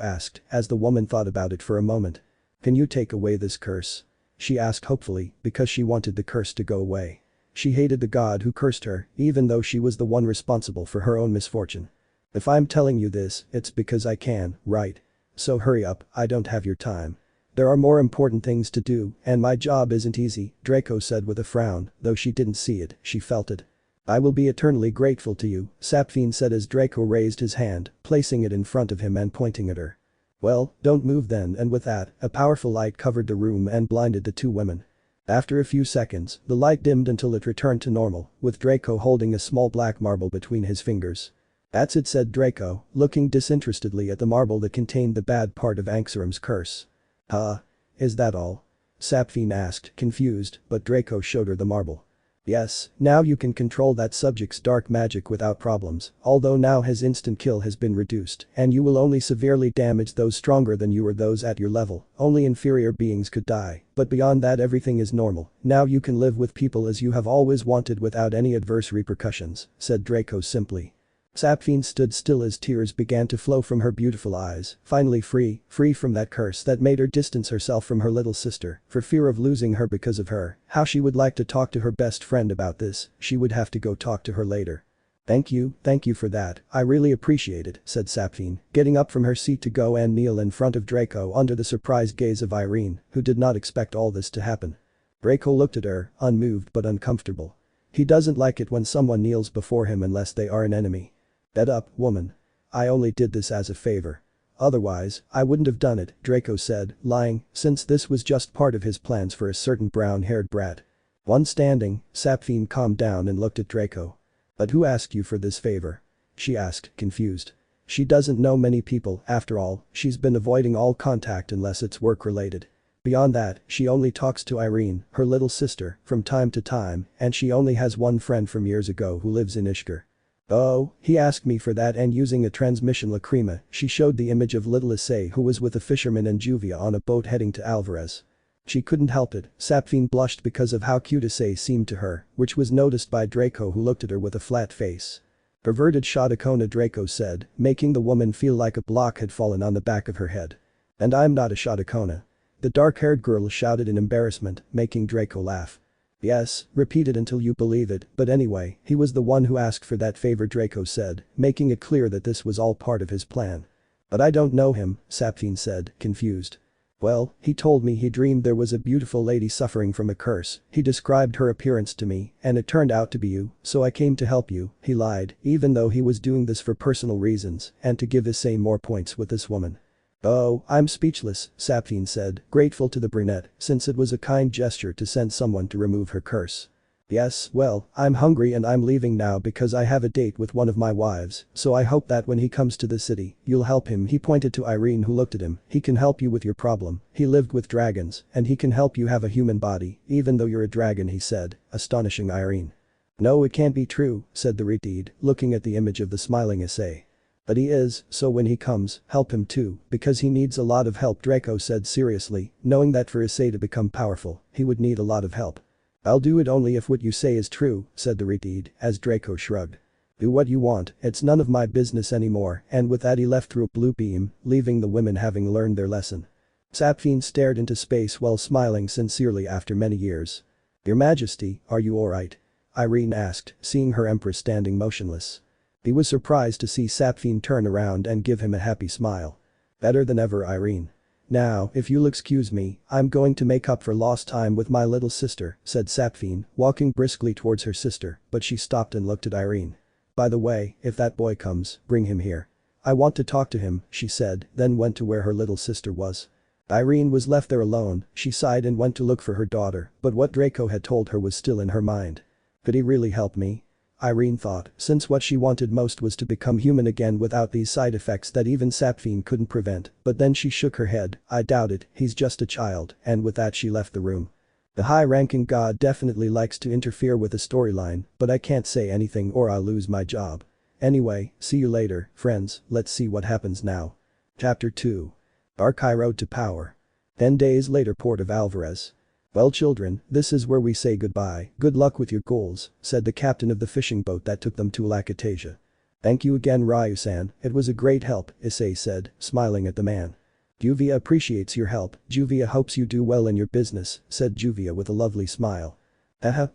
asked, as the woman thought about it for a moment. Can you take away this curse? She asked hopefully, because she wanted the curse to go away. She hated the god who cursed her, even though she was the one responsible for her own misfortune. If I'm telling you this, it's because I can, right? So hurry up, I don't have your time. There are more important things to do, and my job isn't easy, Draco said with a frown, though she didn't see it, she felt it. I will be eternally grateful to you, Sapphine said as Draco raised his hand, placing it in front of him and pointing at her. Well, don't move then, and with that, a powerful light covered the room and blinded the two women. After a few seconds, the light dimmed until it returned to normal, with Draco holding a small black marble between his fingers. That's it, said Draco, looking disinterestedly at the marble that contained the bad part of Anxaram's curse. Is that all? Sapphine asked, confused, but Draco showed her the marble. Yes, now you can control that subject's dark magic without problems, although now his instant kill has been reduced, and you will only severely damage those stronger than you or those at your level, only inferior beings could die, but beyond that everything is normal, now you can live with people as you have always wanted without any adverse repercussions, said Draco simply. Sapphine stood still as tears began to flow from her beautiful eyes, finally free from that curse that made her distance herself from her little sister, for fear of losing her because of her. How she would like to talk to her best friend about this, she would have to go talk to her later. Thank you for that, I really appreciate it, said Sapphine, getting up from her seat to go and kneel in front of Draco under the surprised gaze of Irene, who did not expect all this to happen. Draco looked at her, unmoved but uncomfortable. He doesn't like it when someone kneels before him unless they are an enemy. "Get up, woman. I only did this as a favor. Otherwise, I wouldn't have done it," Draco said, lying, since this was just part of his plans for a certain brown-haired brat. One standing, Sapphine calmed down and looked at Draco. "But who asked you for this favor?" she asked, confused. She doesn't know many people, after all, she's been avoiding all contact unless it's work-related. Beyond that, she only talks to Irene, her little sister, from time to time, and she only has one friend from years ago who lives in Ishgar. "Oh, he asked me for that," and using a transmission lacrima, she showed the image of little Issei who was with a fisherman and Juvia on a boat heading to Alvarez. She couldn't help it, Sapphine blushed because of how cute Issei seemed to her, which was noticed by Draco who looked at her with a flat face. "Perverted Shadokona," Draco said, making the woman feel like a block had fallen on the back of her head. "And I'm not a Shadokona." The dark-haired girl shouted in embarrassment, making Draco laugh. "Yes, repeat it until you believe it, but anyway, he was the one who asked for that favor," Draco said, making it clear that this was all part of his plan. "But I don't know him," Sapphine said, confused. "Well, he told me he dreamed there was a beautiful lady suffering from a curse, he described her appearance to me, and it turned out to be you, so I came to help you," he lied, even though he was doing this for personal reasons and to give Issei more points with this woman. "Oh, I'm speechless," Sapphine said, grateful to the brunette since it was a kind gesture to send someone to remove her curse. "Yes, well, I'm hungry and I'm leaving now because I have a date with one of my wives, so I hope that when he comes to the city, you'll help him." He pointed to Irene who looked at him. "He can help you with your problem, he lived with dragons, and he can help you have a human body, even though you're a dragon," he said, astonishing Irene. "No, it can't be true," said the retard, looking at the image of the smiling Issei. "But he is, so when he comes, help him too, because he needs a lot of help," Draco said seriously, knowing that for Issei to become powerful, he would need a lot of help. "I'll do it only if what you say is true," said the retard, as Draco shrugged. "Do what you want, it's none of my business anymore," and with that he left through a blue beam, leaving the women having learned their lesson. Sapphine stared into space while smiling sincerely after many years. "Your Majesty, are you alright?" Irene asked, seeing her Empress standing motionless. He was surprised to see Sapphine turn around and give him a happy smile. "Better than ever, Irene. Now, if you'll excuse me, I'm going to make up for lost time with my little sister," said Sapphine, walking briskly towards her sister, but she stopped and looked at Irene. "By the way, if that boy comes, bring him here. I want to talk to him," she said, then went to where her little sister was. Irene was left there alone, she sighed and went to look for her daughter, but what Draco had told her was still in her mind. Could he really help me? Irene thought, since what she wanted most was to become human again without these side effects that even Sapphine couldn't prevent, but then she shook her head. "I doubt it, he's just a child," and with that she left the room. The high-ranking god definitely likes to interfere with the storyline, but I can't say anything or I'll lose my job. Anyway, see you later, friends, let's see what happens now. Chapter 2. Archai Road to Power. 10 days later, Port of Alvarez. "Well children, this is where we say goodbye, good luck with your goals," said the captain of the fishing boat that took them to Lacatesia. "Thank you again, Ryu-san, it was a great help," Issei said, smiling at the man. "Juvia appreciates your help, Juvia hopes you do well in your business," said Juvia with a lovely smile.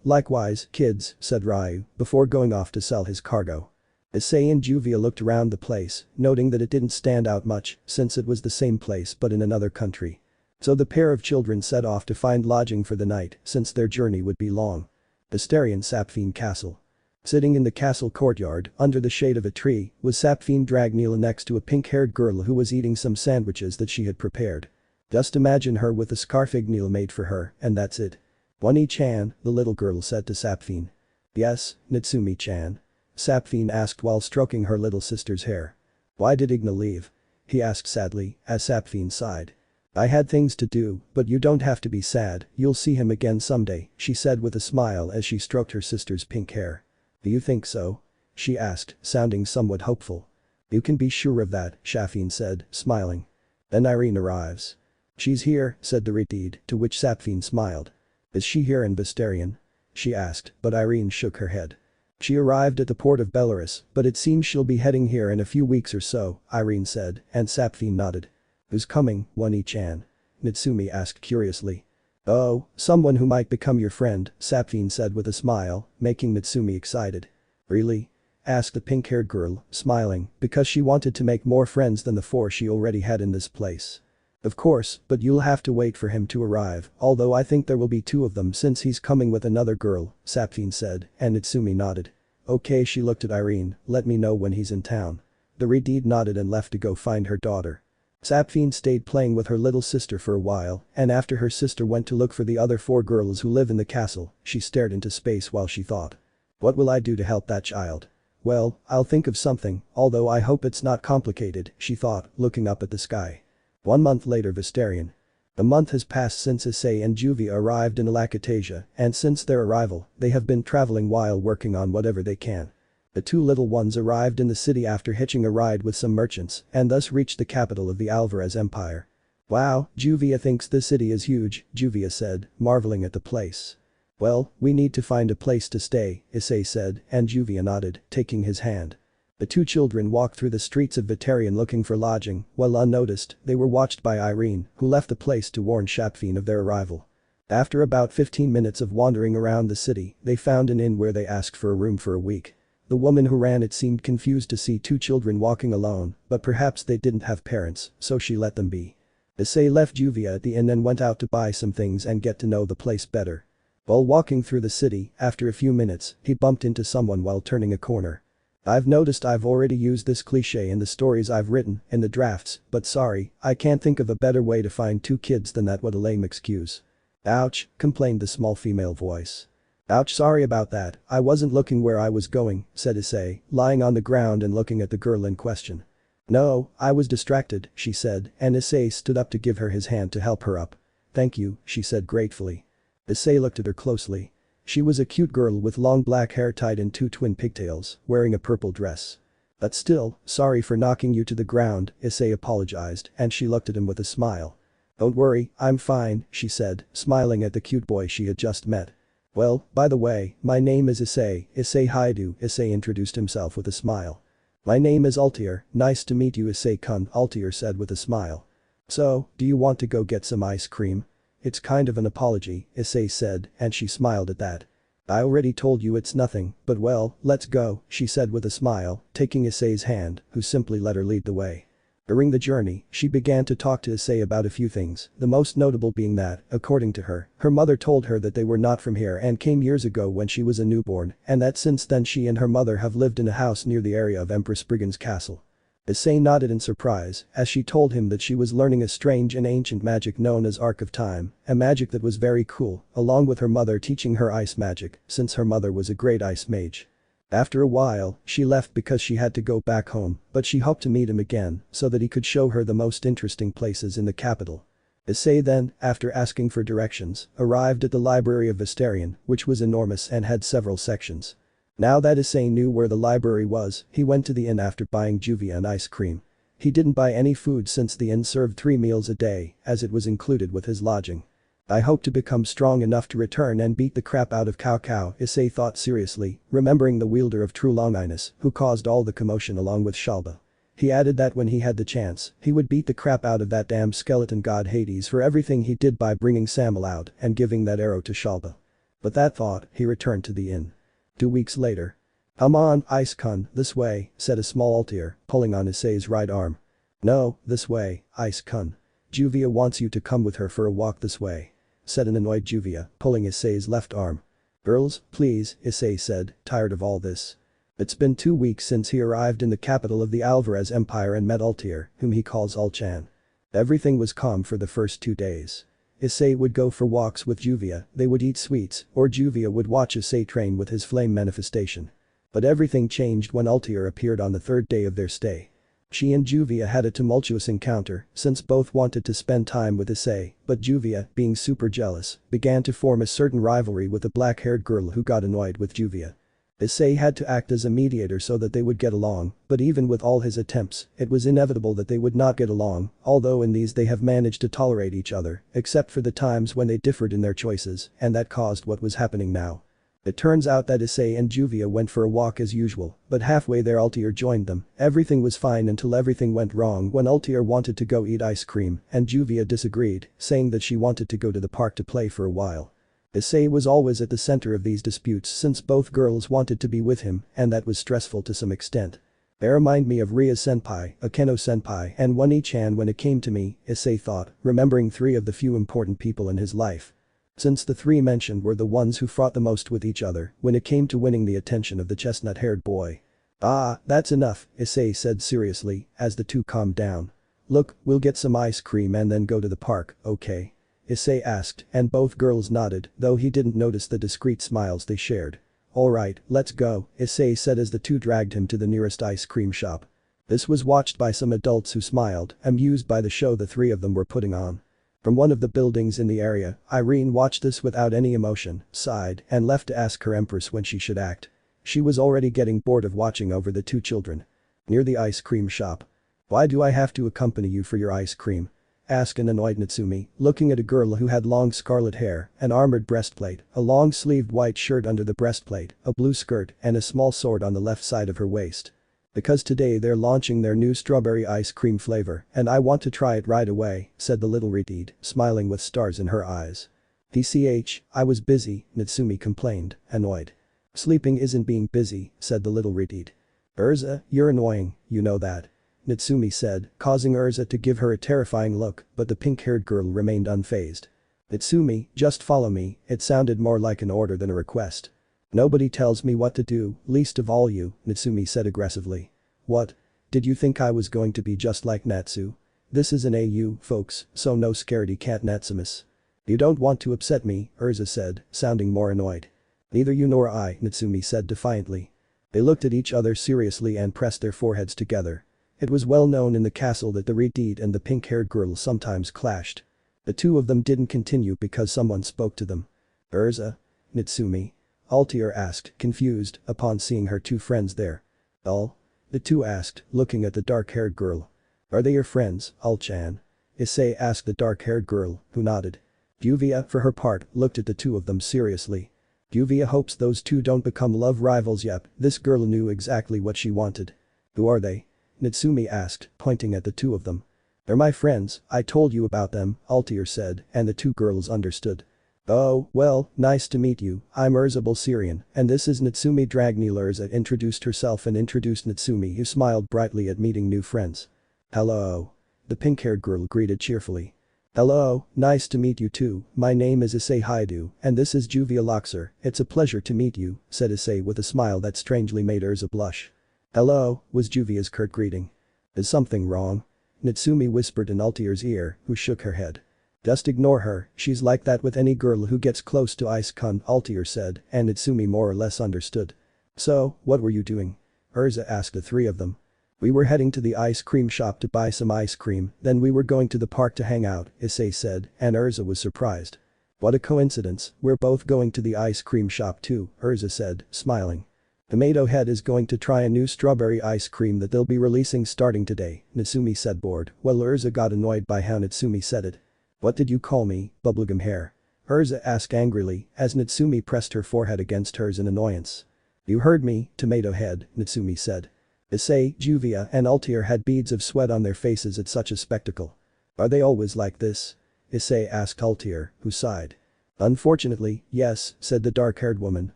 Likewise, kids," said Ryu, before going off to sell his cargo. Issei and Juvia looked around the place, noting that it didn't stand out much since it was the same place but in another country. So the pair of children set off to find lodging for the night since their journey would be long. Visterion Sapphine Castle. Sitting in the castle courtyard, under the shade of a tree, was Sapphine Dragneel next to a pink-haired girl who was eating some sandwiches that she had prepared. "Just imagine her with a scarf Igneel made for her, and that's it." "One-chan," the little girl said to Sapphine. "Yes, Natsumi-chan?" Sapphine asked while stroking her little sister's hair. "Why did Igneel leave?" he asked sadly, as Sapphine sighed. "I had things to do, but you don't have to be sad, you'll see him again someday," she said with a smile as she stroked her sister's pink hair. "Do you think so?" she asked, sounding somewhat hopeful. "You can be sure of that," Sapphine said, smiling. "Then Irene arrives." "She's here," said the retard, to which Sapphine smiled. "Is she here in Visterion?" she asked, but Irene shook her head. "She arrived at the port of Belarus, but it seems she'll be heading here in a few weeks or so," Irene said, and Sapphine nodded. "Who's coming, One-chan?" Natsumi asked curiously. "Oh, someone who might become your friend," Sapphine said with a smile, making Natsumi excited. "Really?" asked the pink-haired girl, smiling, because she wanted to make more friends than the 4 she already had in this place. Of course, but you'll have to wait for him to arrive, although I think there will be two of them since he's coming with another girl, Sapphine said, and Itsumi nodded. Okay, she looked at Irene, let me know when he's in town. The redhead nodded and left to go find her daughter. Sapphine stayed playing with her little sister for a while, and after her sister went to look for the other 4 girls who live in the castle, she stared into space while she thought. What will I do to help that child? Well, I'll think of something, although I hope it's not complicated, she thought, looking up at the sky. 1 month later, Vistarion. A month has passed since Issei and Juvia arrived in Alakatasia, and since their arrival, they have been traveling while working on whatever they can. The 2 little ones arrived in the city after hitching a ride with some merchants, and thus reached the capital of the Alvarez Empire. Wow, Juvia thinks this city is huge, Juvia said, marveling at the place. Well, we need to find a place to stay, Issei said, and Juvia nodded, taking his hand. The 2 children walked through the streets of Vitarion looking for lodging, while unnoticed, they were watched by Irene, who left the place to warn Sapphine of their arrival. After about 15 minutes of wandering around the city, they found an inn where they asked for a room for a week. The woman who ran it seemed confused to see 2 children walking alone, but perhaps they didn't have parents, so she let them be. Issei left Juvia at the inn and went out to buy some things and get to know the place better. While walking through the city, after a few minutes, he bumped into someone while turning a corner. I've noticed I've already used this cliché in the stories I've written, in the drafts, but sorry, I can't think of a better way to find 2 kids than that. What a lame excuse. Ouch, complained the small female voice. Ouch, sorry about that, I wasn't looking where I was going, said Issei, lying on the ground and looking at the girl in question. No, I was distracted, she said, and Issei stood up to give her his hand to help her up. Thank you, she said gratefully. Issei looked at her closely. She was a cute girl with long black hair tied in 2 twin pigtails, wearing a purple dress. But still, sorry for knocking you to the ground, Issei apologized, and she looked at him with a smile. Don't worry, I'm fine, she said, smiling at the cute boy she had just met. Well, by the way, my name is Issei Hyoudou, Issei introduced himself with a smile. My name is Altair, nice to meet you Issei-kun, Altair said with a smile. So, do you want to go get some ice cream? It's kind of an apology, Issei said, and she smiled at that. I already told you it's nothing, but well, let's go, she said with a smile, taking Issei's hand, who simply let her lead the way. During the journey, she began to talk to Issei about a few things, the most notable being that, according to her, her mother told her that they were not from here and came years ago when she was a newborn, and that since then she and her mother have lived in a house near the area of Empress Brigand's castle. Issei nodded in surprise as she told him that she was learning a strange and ancient magic known as Arc of Time, a magic that was very cool, along with her mother teaching her ice magic, since her mother was a great ice mage. After a while, she left because she had to go back home, but she hoped to meet him again so that he could show her the most interesting places in the capital. Issei then, after asking for directions, arrived at the library of Vistarion, which was enormous and had several sections. Now that Issei knew where the library was, he went to the inn after buying Juvia an ice cream. He didn't buy any food since the inn served 3 meals a day, as it was included with his lodging. I hope to become strong enough to return and beat the crap out of Cao Cao, Issei thought seriously, remembering the wielder of true Longinus, who caused all the commotion along with Shalba. He added that when he had the chance, he would beat the crap out of that damn skeleton god Hades for everything he did by bringing Samuel out and giving that arrow to Shalba. With that thought, he returned to the inn. 2 weeks later. Come on, Ice-kun, this way, said a small Altair, pulling on Issei's right arm. No, this way, Ice-kun. Juvia wants you to come with her for a walk this way, said an annoyed Juvia, pulling Issei's left arm. Girls, please, Issei said, tired of all this. It's been 2 weeks since he arrived in the capital of the Alvarez Empire and met Altair, whom he calls Al-chan. Everything was calm for the first 2 days. Issei would go for walks with Juvia, they would eat sweets, or Juvia would watch Issei train with his flame manifestation. But everything changed when Altair appeared on the 3rd day of their stay. She and Juvia had a tumultuous encounter since both wanted to spend time with Issei, but Juvia, being super jealous, began to form a certain rivalry with a black-haired girl who got annoyed with Juvia. Issei had to act as a mediator so that they would get along, but even with all his attempts, it was inevitable that they would not get along, although in these they have managed to tolerate each other, except for the times when they differed in their choices, and that caused what was happening now. It turns out that Issei and Juvia went for a walk as usual, but halfway there Altair joined them. Everything was fine until everything went wrong when Altair wanted to go eat ice cream and Juvia disagreed, saying that she wanted to go to the park to play for a while. Issei was always at the center of these disputes since both girls wanted to be with him and that was stressful to some extent. They remind me of Rias senpai, Akeno senpai and One-chan when it came to me, Issei thought, remembering 3 of the few important people in his life. Since the 3 mentioned were the ones who fought the most with each other when it came to winning the attention of the chestnut-haired boy. Ah, that's enough, Issei said seriously as the 2 calmed down. Look, we'll get some ice cream and then go to the park, okay? Issei asked and both girls nodded, though he didn't notice the discreet smiles they shared. Alright, let's go, Issei said as the 2 dragged him to the nearest ice cream shop. This was watched by some adults who smiled, amused by the show the 3 of them were putting on. From one of the buildings in the area, Irene watched this without any emotion, sighed, and left to ask her empress when she should act. She was already getting bored of watching over the 2 children. Near the ice cream shop. Why do I have to accompany you for your ice cream? Asked an annoyed Natsumi, looking at a girl who had long scarlet hair, an armored breastplate, a long-sleeved white shirt under the breastplate, a blue skirt, and a small sword on the left side of her waist. Because today they're launching their new strawberry ice cream flavor and I want to try it right away, said the little retard, smiling with stars in her eyes. DCH, I was busy, Natsumi complained, annoyed. Sleeping isn't being busy, said the little retard. Urza, you're annoying, you know that. Natsumi said, causing Urza to give her a terrifying look, but the pink-haired girl remained unfazed. Natsumi, just follow me, it sounded more like an order than a request. Nobody tells me what to do, least of all you, Natsumi said aggressively. What? Did you think I was going to be just like Natsu? This is an AU, folks, so no scaredy cat Natsumas. You don't want to upset me, Urza said, sounding more annoyed. Neither you nor I, Natsumi said defiantly. They looked at each other seriously and pressed their foreheads together. It was well known in the castle that the retard and the pink-haired girl sometimes clashed. The 2 of them didn't continue because someone spoke to them. Urza? Natsumi? Altair asked, confused, upon seeing her 2 friends there. All? The 2 asked, looking at the dark-haired girl. Are they your friends, Al-chan? Issei asked the dark-haired girl, who nodded. Yuvia, for her part, looked at the 2 of them seriously. Yuvia hopes those 2 don't become love rivals. Yep, this girl knew exactly what she wanted. Who are they? Natsumi asked, pointing at the 2 of them. They're my friends, I told you about them, Altair said, and the 2 girls understood. Oh, well, nice to meet you, I'm Urza Bulsirian, and this is Natsumi Dragneel. Urza introduced herself and introduced Natsumi, who smiled brightly at meeting new friends. Hello. The pink-haired girl greeted cheerfully. Hello, nice to meet you too, my name is Issei Hyoudou, and this is Juvia Loxer, it's a pleasure to meet you, said Issei with a smile that strangely made Urza blush. Hello, was Juvia's curt greeting. Is something wrong? Natsumi whispered in Altair's ear, who shook her head. Just ignore her, she's like that with any girl who gets close to Ice-kun, Altair said, and Natsumi more or less understood. So, what were you doing? Urza asked the 3 of them. We were heading to the ice cream shop to buy some ice cream, then we were going to the park to hang out, Issei said, and Urza was surprised. What a coincidence, we're both going to the ice cream shop too, Urza said, smiling. Tomato Head is going to try a new strawberry ice cream that they'll be releasing starting today, Natsumi said bored, while Urza got annoyed by how Natsumi said it. What did you call me, bubblegum hair? Urza asked angrily, as Natsumi pressed her forehead against hers in annoyance. You heard me, Tomato Head, Natsumi said. Issei, Juvia and Altair had beads of sweat on their faces at such a spectacle. Are they always like this? Issei asked Altair, who sighed. Unfortunately, yes, said the dark-haired woman,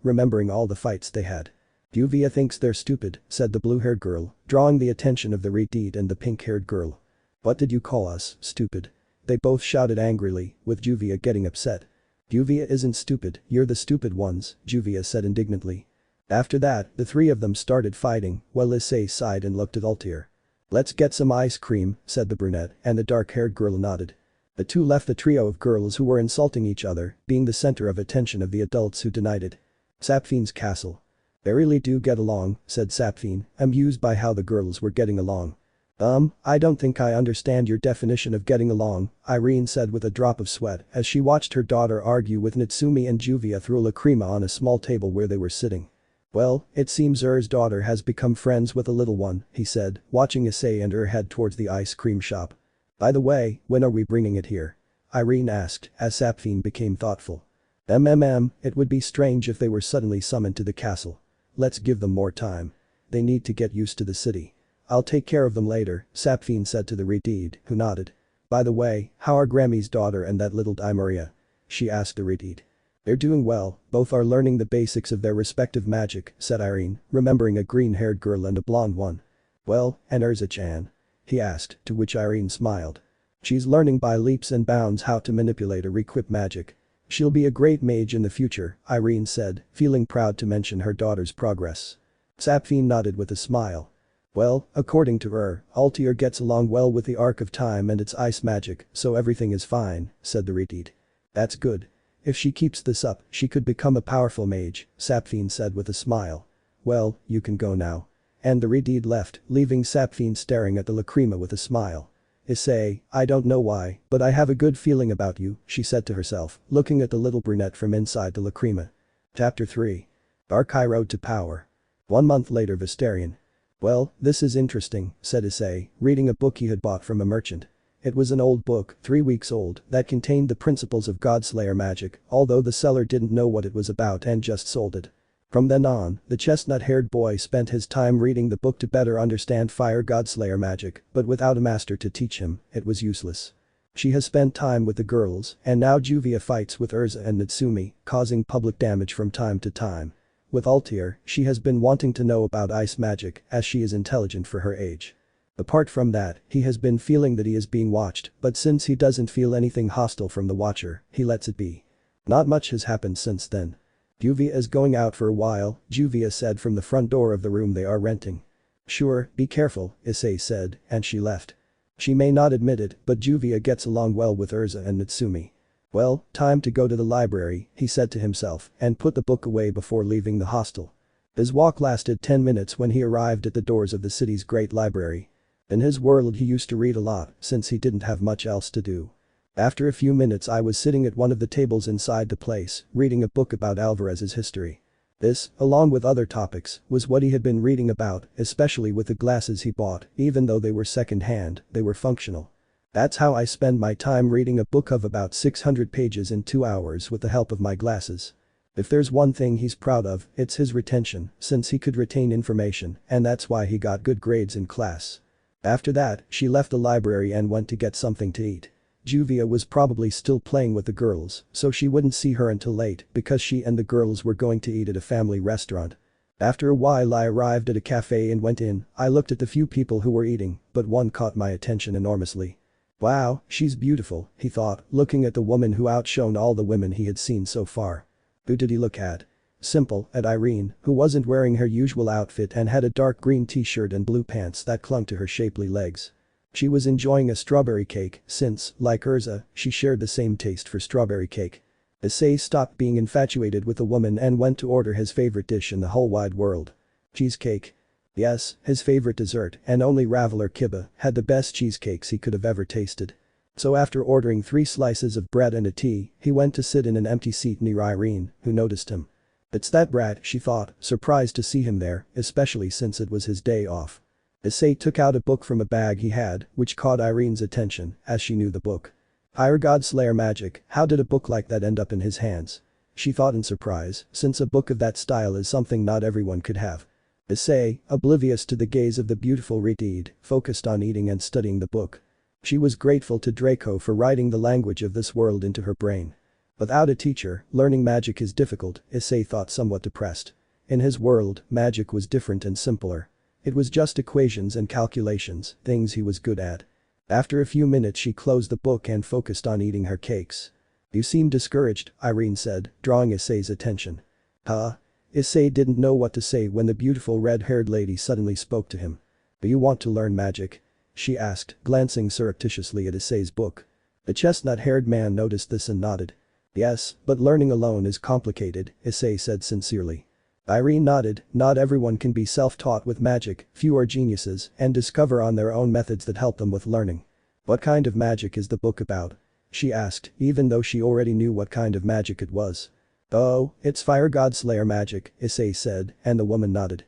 remembering all the fights they had. Juvia thinks they're stupid, said the blue-haired girl, drawing the attention of the retard and the pink-haired girl. What did you call us, stupid? They both shouted angrily, with Juvia getting upset. Juvia isn't stupid, you're the stupid ones, Juvia said indignantly. After that, the 3 of them started fighting, while Issei sighed and looked at Altair. Let's get some ice cream, said the brunette, and the dark-haired girl nodded. The 2 left the trio of girls who were insulting each other, being the center of attention of the adults who denied it. Sapfine's castle. They really do get along, said Sapfine, amused by how the girls were getting along. I don't think I understand your definition of getting along, Irene said with a drop of sweat as she watched her daughter argue with Natsumi and Juvia through a lacrima on a small table where they were sitting. Well, it seems Er's daughter has become friends with a little one, he said, watching Issei and head towards the ice cream shop. By the way, when are we bringing it here? Irene asked, as Sapfine became thoughtful. It would be strange if they were suddenly summoned to the castle. Let's give them more time. They need to get used to the city. I'll take care of them later, Sapfine said to the retard, who nodded. By the way, how are Grammy's daughter and that little Daimaria? She asked the retard. They're doing well, both are learning the basics of their respective magic, said Irene, remembering a green-haired girl and a blonde one. Well, and Urza-chan? He asked, to which Irene smiled. She's learning by leaps and bounds how to manipulate or equip magic. She'll be a great mage in the future, Irene said, feeling proud to mention her daughter's progress. Sapphire nodded with a smile. Well, according to her, Altair gets along well with the Arc of Time and its ice magic, so everything is fine, said the Retid. That's good. If she keeps this up, she could become a powerful mage, Sapphire said with a smile. Well, you can go now. And the Retid left, leaving Sapphire staring at the Lacrima with a smile. Issei, I don't know why, but I have a good feeling about you, she said to herself, looking at the little brunette from inside the Lacrima. Chapter 3. Archai Road to Power. 1 month later Vistarion. Well, this is interesting, said Issei, reading a book he had bought from a merchant. It was an old book, 3 weeks old, that contained the principles of Godslayer magic, although the seller didn't know what it was about and just sold it. From then on, the chestnut-haired boy spent his time reading the book to better understand fire Godslayer magic, but without a master to teach him, it was useless. She has spent time with the girls, and now Juvia fights with Urza and Natsumi, causing public damage from time to time. With Altair, she has been wanting to know about ice magic, as she is intelligent for her age. Apart from that, he has been feeling that he is being watched, but since he doesn't feel anything hostile from the Watcher, he lets it be. Not much has happened since then. Juvia is going out for a while, Juvia said from the front door of the room they are renting. Sure, be careful, Issei said, and she left. She may not admit it, but Juvia gets along well with Urza and Natsumi. Well, time to go to the library, he said to himself, and put the book away before leaving the hostel. His walk lasted 10 minutes when he arrived at the doors of the city's great library. In his world he used to read a lot, since he didn't have much else to do. After a few minutes I was sitting at one of the tables inside the place, reading a book about Alvarez's history. This, along with other topics, was what he had been reading about, especially with the glasses he bought, even though they were second-hand, they were functional. That's how I spend my time reading a book of about 600 pages in 2 hours with the help of my glasses. If there's one thing he's proud of, it's his retention, since he could retain information, and that's why he got good grades in class. After that, she left the library and went to get something to eat. Juvia was probably still playing with the girls, so she wouldn't see her until late because she and the girls were going to eat at a family restaurant. After a while I arrived at a cafe and went in. I looked at the few people who were eating, but one caught my attention enormously. Wow, she's beautiful, he thought, looking at the woman who outshone all the women he had seen so far. Who did he look at? Simple, at Irene, who wasn't wearing her usual outfit and had a dark green t-shirt and blue pants that clung to her shapely legs. She was enjoying a strawberry cake since, like Urza, she shared the same taste for strawberry cake. Issei stopped being infatuated with the woman and went to order his favorite dish in the whole wide world. Cheesecake. Yes, his favorite dessert, and only Ravel or Kiba, had the best cheesecakes he could have ever tasted. So after ordering 3 slices of bread and a tea, he went to sit in an empty seat near Irene, who noticed him. It's that brat, she thought, surprised to see him there, especially since it was his day off. Issei took out a book from a bag he had, which caught Irene's attention, as she knew the book. Heir Godslayer Magic, how did a book like that end up in his hands? She thought in surprise, since a book of that style is something not everyone could have. Issei, oblivious to the gaze of the beautiful Retid, focused on eating and studying the book. She was grateful to Draco for writing the language of this world into her brain. Without a teacher, learning magic is difficult, Issei thought, somewhat depressed. In his world, magic was different and simpler. It was just equations and calculations, things he was good at. After a few minutes she closed the book and focused on eating her cakes. You seem discouraged, Irene said, drawing Issei's attention. Huh? Issei didn't know what to say when the beautiful red-haired lady suddenly spoke to him. Do you want to learn magic? She asked, glancing surreptitiously at Issei's book. The chestnut-haired man noticed this and nodded. Yes, but learning alone is complicated, Issei said sincerely. Irene nodded. Not everyone can be self-taught with magic, few are geniuses and discover on their own methods that help them with learning. What kind of magic is the book about? She asked, even though she already knew what kind of magic it was. Oh, it's Fire Godslayer magic, Issei said, and the woman nodded.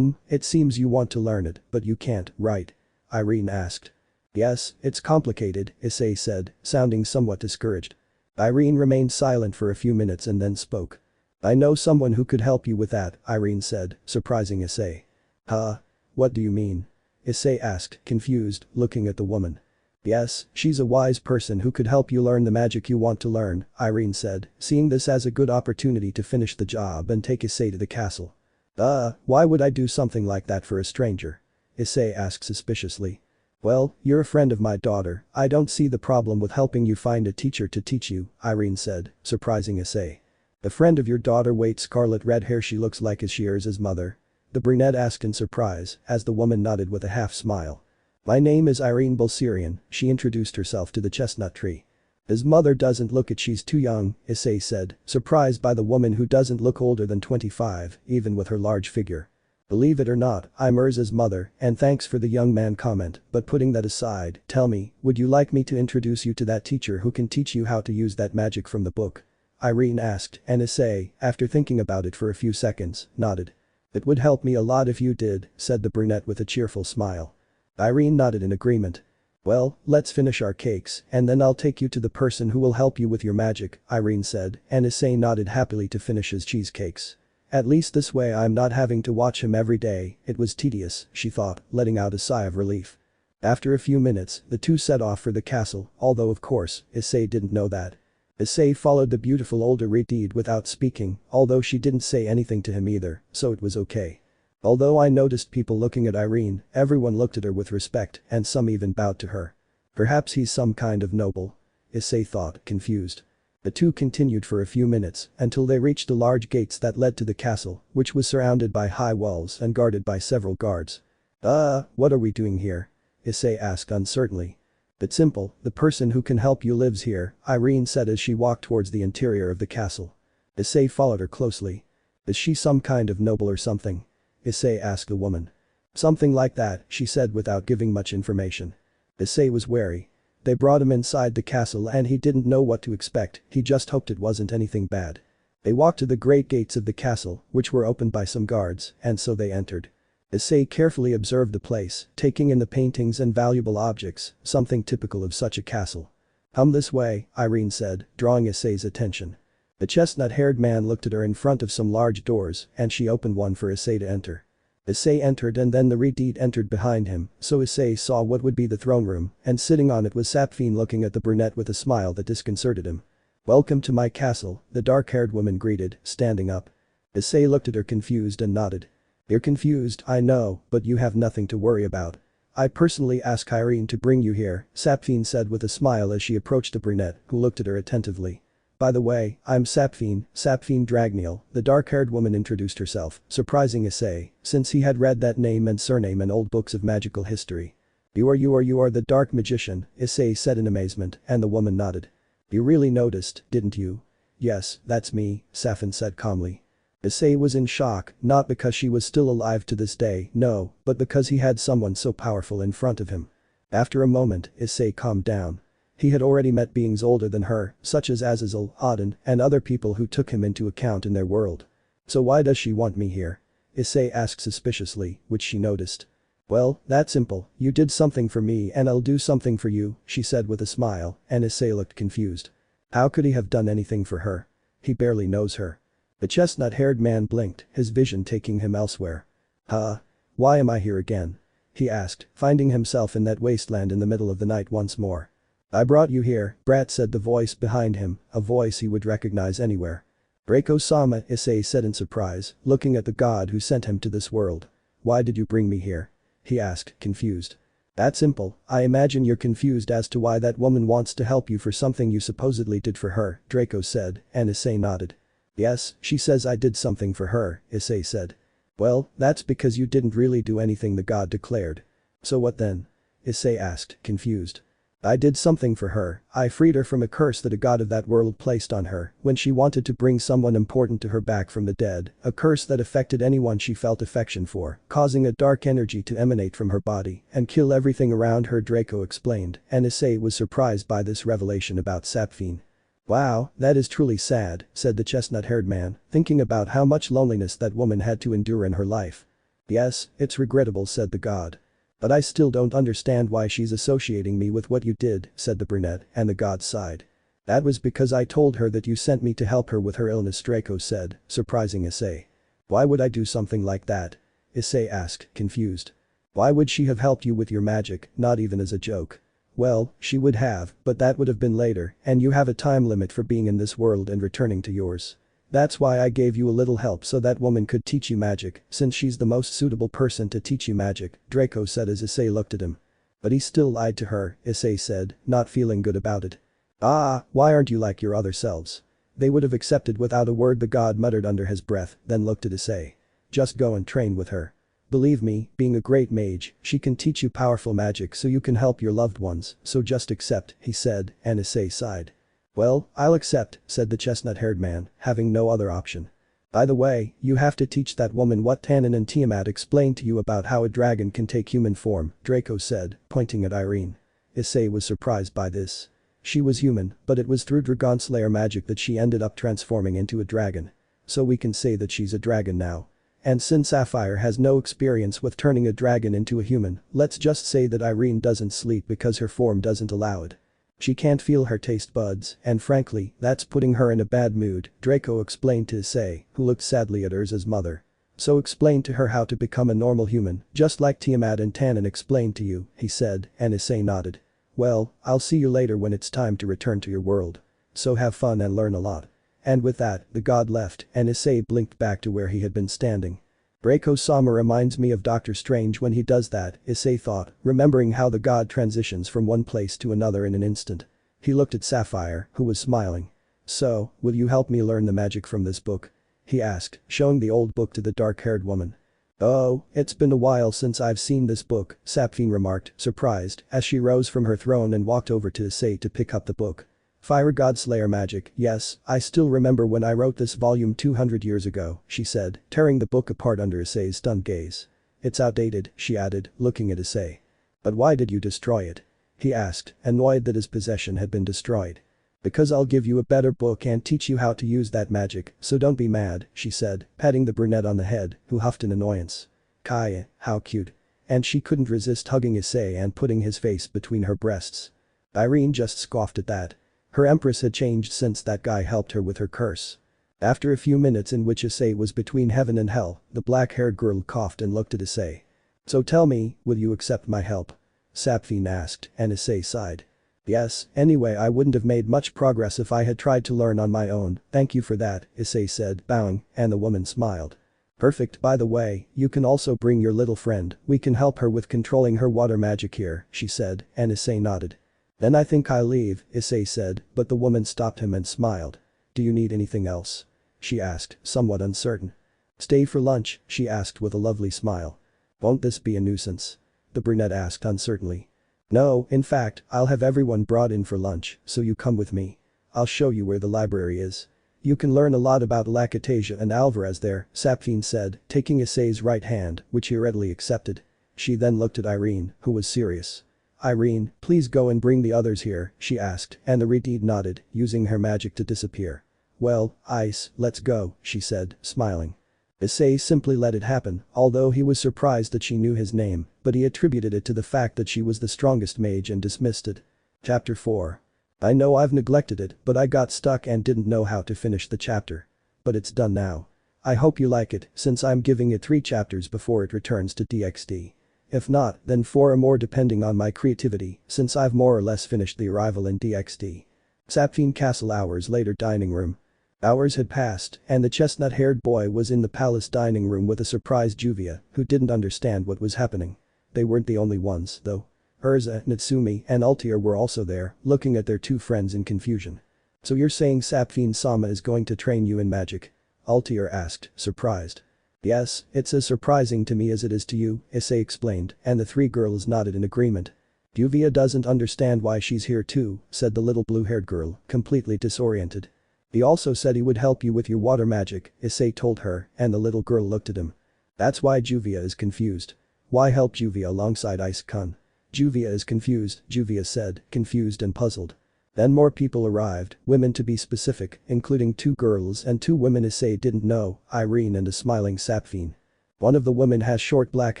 It seems you want to learn it, but you can't, right? Irene asked. Yes, it's complicated, Issei said, sounding somewhat discouraged. Irene remained silent for a few minutes and then spoke. I know someone who could help you with that, Irene said, surprising Issei. Huh? What do you mean? Issei asked, confused, looking at the woman. Yes, she's a wise person who could help you learn the magic you want to learn, Irene said, seeing this as a good opportunity to finish the job and take Issei to the castle. Why would I do something like that for a stranger? Issei asked suspiciously. Well, you're a friend of my daughter, I don't see the problem with helping you find a teacher to teach you, Irene said, surprising Issei. A friend of your daughter? Wait, scarlet red hair, she looks like Heir's mother. The brunette asked in surprise, as the woman nodded with a half smile. My name is Irene Bulsirian, she introduced herself to the chestnut tree. His mother doesn't look it, she's too young, Issei said, surprised by the woman who doesn't look older than 25, even with her large figure. Believe it or not, I'm Urza's mother, and thanks for the young man comment, but putting that aside, tell me, would you like me to introduce you to that teacher who can teach you how to use that magic from the book? Irene asked, and Issei, after thinking about it for a few seconds, nodded. It would help me a lot if you did, said the brunette with a cheerful smile. Irene nodded in agreement. Well, let's finish our cakes, and then I'll take you to the person who will help you with your magic, Irene said, and Issei nodded happily to finish his cheesecakes. At least this way I'm not having to watch him every day, it was tedious, she thought, letting out a sigh of relief. After a few minutes, the two set off for the castle, although of course, Issei didn't know that. Issei followed the beautiful older Redeed without speaking, although she didn't say anything to him either, so it was okay. Although I noticed people looking at Irene, everyone looked at her with respect and some even bowed to her. Perhaps he's some kind of noble. Issei thought, confused. The two continued for a few minutes until they reached the large gates that led to the castle, which was surrounded by high walls and guarded by several guards. What are we doing here? Issei asked uncertainly. It's simple, the person who can help you lives here, Irene said as she walked towards the interior of the castle. Issei followed her closely. Is she some kind of noble or something? Issei asked the woman. Something like that, she said without giving much information. Issei was wary. They brought him inside the castle and he didn't know what to expect, he just hoped it wasn't anything bad. They walked to the great gates of the castle, which were opened by some guards, and so they entered. Issei carefully observed the place, taking in the paintings and valuable objects, something typical of such a castle. Come this way, Irene said, drawing Issei's attention. The chestnut-haired man looked at her in front of some large doors and she opened one for Issei to enter. Issei entered and then the Redeed entered behind him, so Issei saw what would be the throne room, and sitting on it was Sapphine looking at the brunette with a smile that disconcerted him. Welcome to my castle, the dark-haired woman greeted, standing up. Issei looked at her confused and nodded. You're confused, I know, but you have nothing to worry about. I personally asked Irene to bring you here, Sapphine said with a smile as she approached the brunette, who looked at her attentively. By the way, I'm Sapphine Dragneal, the dark-haired woman introduced herself, surprising Issei, since he had read that name and surname in old books of magical history. You are the dark magician, Issei said in amazement, and the woman nodded. You really noticed, didn't you? Yes, that's me, Sapphine said calmly. Issei was in shock, not because she was still alive to this day, no, but because he had someone so powerful in front of him. After a moment, Issei calmed down. He had already met beings older than her, such as Azazel, Auden, and other people who took him into account in their world. So why does she want me here? Issei asked suspiciously, which she noticed. Well, that's simple, you did something for me and I'll do something for you, she said with a smile, and Issei looked confused. How could he have done anything for her? He barely knows her. The chestnut-haired man blinked, his vision taking him elsewhere. Why am I here again? He asked, finding himself in that wasteland in the middle of the night once more. I brought you here, Brat said the voice behind him, a voice he would recognize anywhere. Draco-sama, Issei said in surprise, looking at the god who sent him to this world. Why did you bring me here? He asked, confused. That's simple, I imagine you're confused as to why that woman wants to help you for something you supposedly did for her, Draco said, and Issei nodded. Yes, she says I did something for her, Issei said. Well, that's because you didn't really do anything, the god declared. So what then? Issei asked, confused. I did something for her, I freed her from a curse that a god of that world placed on her when she wanted to bring someone important to her back from the dead, a curse that affected anyone she felt affection for, causing a dark energy to emanate from her body and kill everything around her, Draco explained, and Issei was surprised by this revelation about Sapphine. Wow, that is truly sad, said the chestnut-haired man, thinking about how much loneliness that woman had to endure in her life. Yes, it's regrettable, said the god. But I still don't understand why she's associating me with what you did, said the brunette, and the god sighed. That was because I told her that you sent me to help her with her illness, Draco said, surprising Issei. Why would I do something like that? Issei asked, confused. Why would she have helped you with your magic, not even as a joke? Well, she would have, but that would have been later, and you have a time limit for being in this world and returning to yours. That's why I gave you a little help so that woman could teach you magic, since she's the most suitable person to teach you magic, Draco said as Issei looked at him. But he still lied to her, Issei said, not feeling good about it. Ah, why aren't you like your other selves? They would have accepted without a word, the god muttered under his breath, then looked at Issei. Just go and train with her. Believe me, being a great mage, she can teach you powerful magic so you can help your loved ones, so just accept, he said, and Issei sighed. Well, I'll accept, said the chestnut-haired man, having no other option. By the way, you have to teach that woman what Tannen and Tiamat explained to you about how a dragon can take human form, Draco said, pointing at Irene. Issei was surprised by this. She was human, but it was through Dragonslayer magic that she ended up transforming into a dragon. So we can say that she's a dragon now. And since Sapphire has no experience with turning a dragon into a human, let's just say that Irene doesn't sleep because her form doesn't allow it. She can't feel her taste buds, and frankly, that's putting her in a bad mood, Draco explained to Issei, who looked sadly at Urza's mother. So explain to her how to become a normal human, just like Tiamat and Tannen explained to you, he said, and Issei nodded. Well, I'll see you later when it's time to return to your world. So have fun and learn a lot. And with that, the god left, and Issei blinked back to where he had been standing. Draco-sama reminds me of Doctor Strange when he does that, Issei thought, remembering how the god transitions from one place to another in an instant. He looked at Sapphire, who was smiling. So, will you help me learn the magic from this book? He asked, showing the old book to the dark-haired woman. Oh, it's been a while since I've seen this book, Sapphire remarked, surprised, as she rose from her throne and walked over to Issei to pick up the book. Fire God Slayer magic, yes, I still remember when I wrote this volume 200 years ago, she said, tearing the book apart under Issei's stunned gaze. It's outdated, she added, looking at Issei. But why did you destroy it? He asked, annoyed that his possession had been destroyed. Because I'll give you a better book and teach you how to use that magic, so don't be mad, she said, patting the brunette on the head, who huffed in annoyance. Kaya, how cute. And she couldn't resist hugging Issei and putting his face between her breasts. Irene just scoffed at that. Her empress had changed since that guy helped her with her curse. After a few minutes in which Issei was between heaven and hell, the black-haired girl coughed and looked at Issei. So tell me, will you accept my help? Sapphire asked, and Issei sighed. Yes, anyway I wouldn't have made much progress if I had tried to learn on my own, thank you for that, Issei said, bowing, and the woman smiled. Perfect, by the way, you can also bring your little friend, we can help her with controlling her water magic here, she said, and Issei nodded. Then I think I'll leave, Issei said, but the woman stopped him and smiled. Do you need anything else? She asked, somewhat uncertain. Stay for lunch, she asked with a lovely smile. Won't this be a nuisance? The brunette asked uncertainly. No, in fact, I'll have everyone brought in for lunch, so you come with me. I'll show you where the library is. You can learn a lot about Lacatesia and Alvarez there, Sapphire said, taking Issei's right hand, which he readily accepted. She then looked at Irene, who was serious. Irene, please go and bring the others here, she asked, and the redhead nodded, using her magic to disappear. Well, Ice, let's go, she said, smiling. Issei simply let it happen, although he was surprised that she knew his name, but he attributed it to the fact that she was the strongest mage and dismissed it. Chapter 4. I know I've neglected it, but I got stuck and didn't know how to finish the chapter. But it's done now. I hope you like it, since I'm giving it 3 chapters before it returns to DxD. If not, then 4 or more depending on my creativity, since I've more or less finished the arrival in DxD. Sapphire Castle hours later dining room. Hours had passed, and the chestnut-haired boy was in the palace dining room with a surprised Juvia, who didn't understand what was happening. They weren't the only ones, though. Urza, Natsumi, and Altair were also there, looking at their 2 friends in confusion. So you're saying Sapphire-sama is going to train you in magic? Altair asked, surprised. Yes, it's as surprising to me as it is to you, Issei explained, and the 3 girls nodded in agreement. Juvia doesn't understand why she's here too, said the little blue-haired girl, completely disoriented. He also said he would help you with your water magic, Issei told her, and the little girl looked at him. That's why Juvia is confused. Why help Juvia alongside Ice-kun? Juvia is confused, Juvia said, confused and puzzled. Then more people arrived, women to be specific, including 2 girls and 2 women Issei didn't know, Irene and a smiling Sapphire. One of the women has short black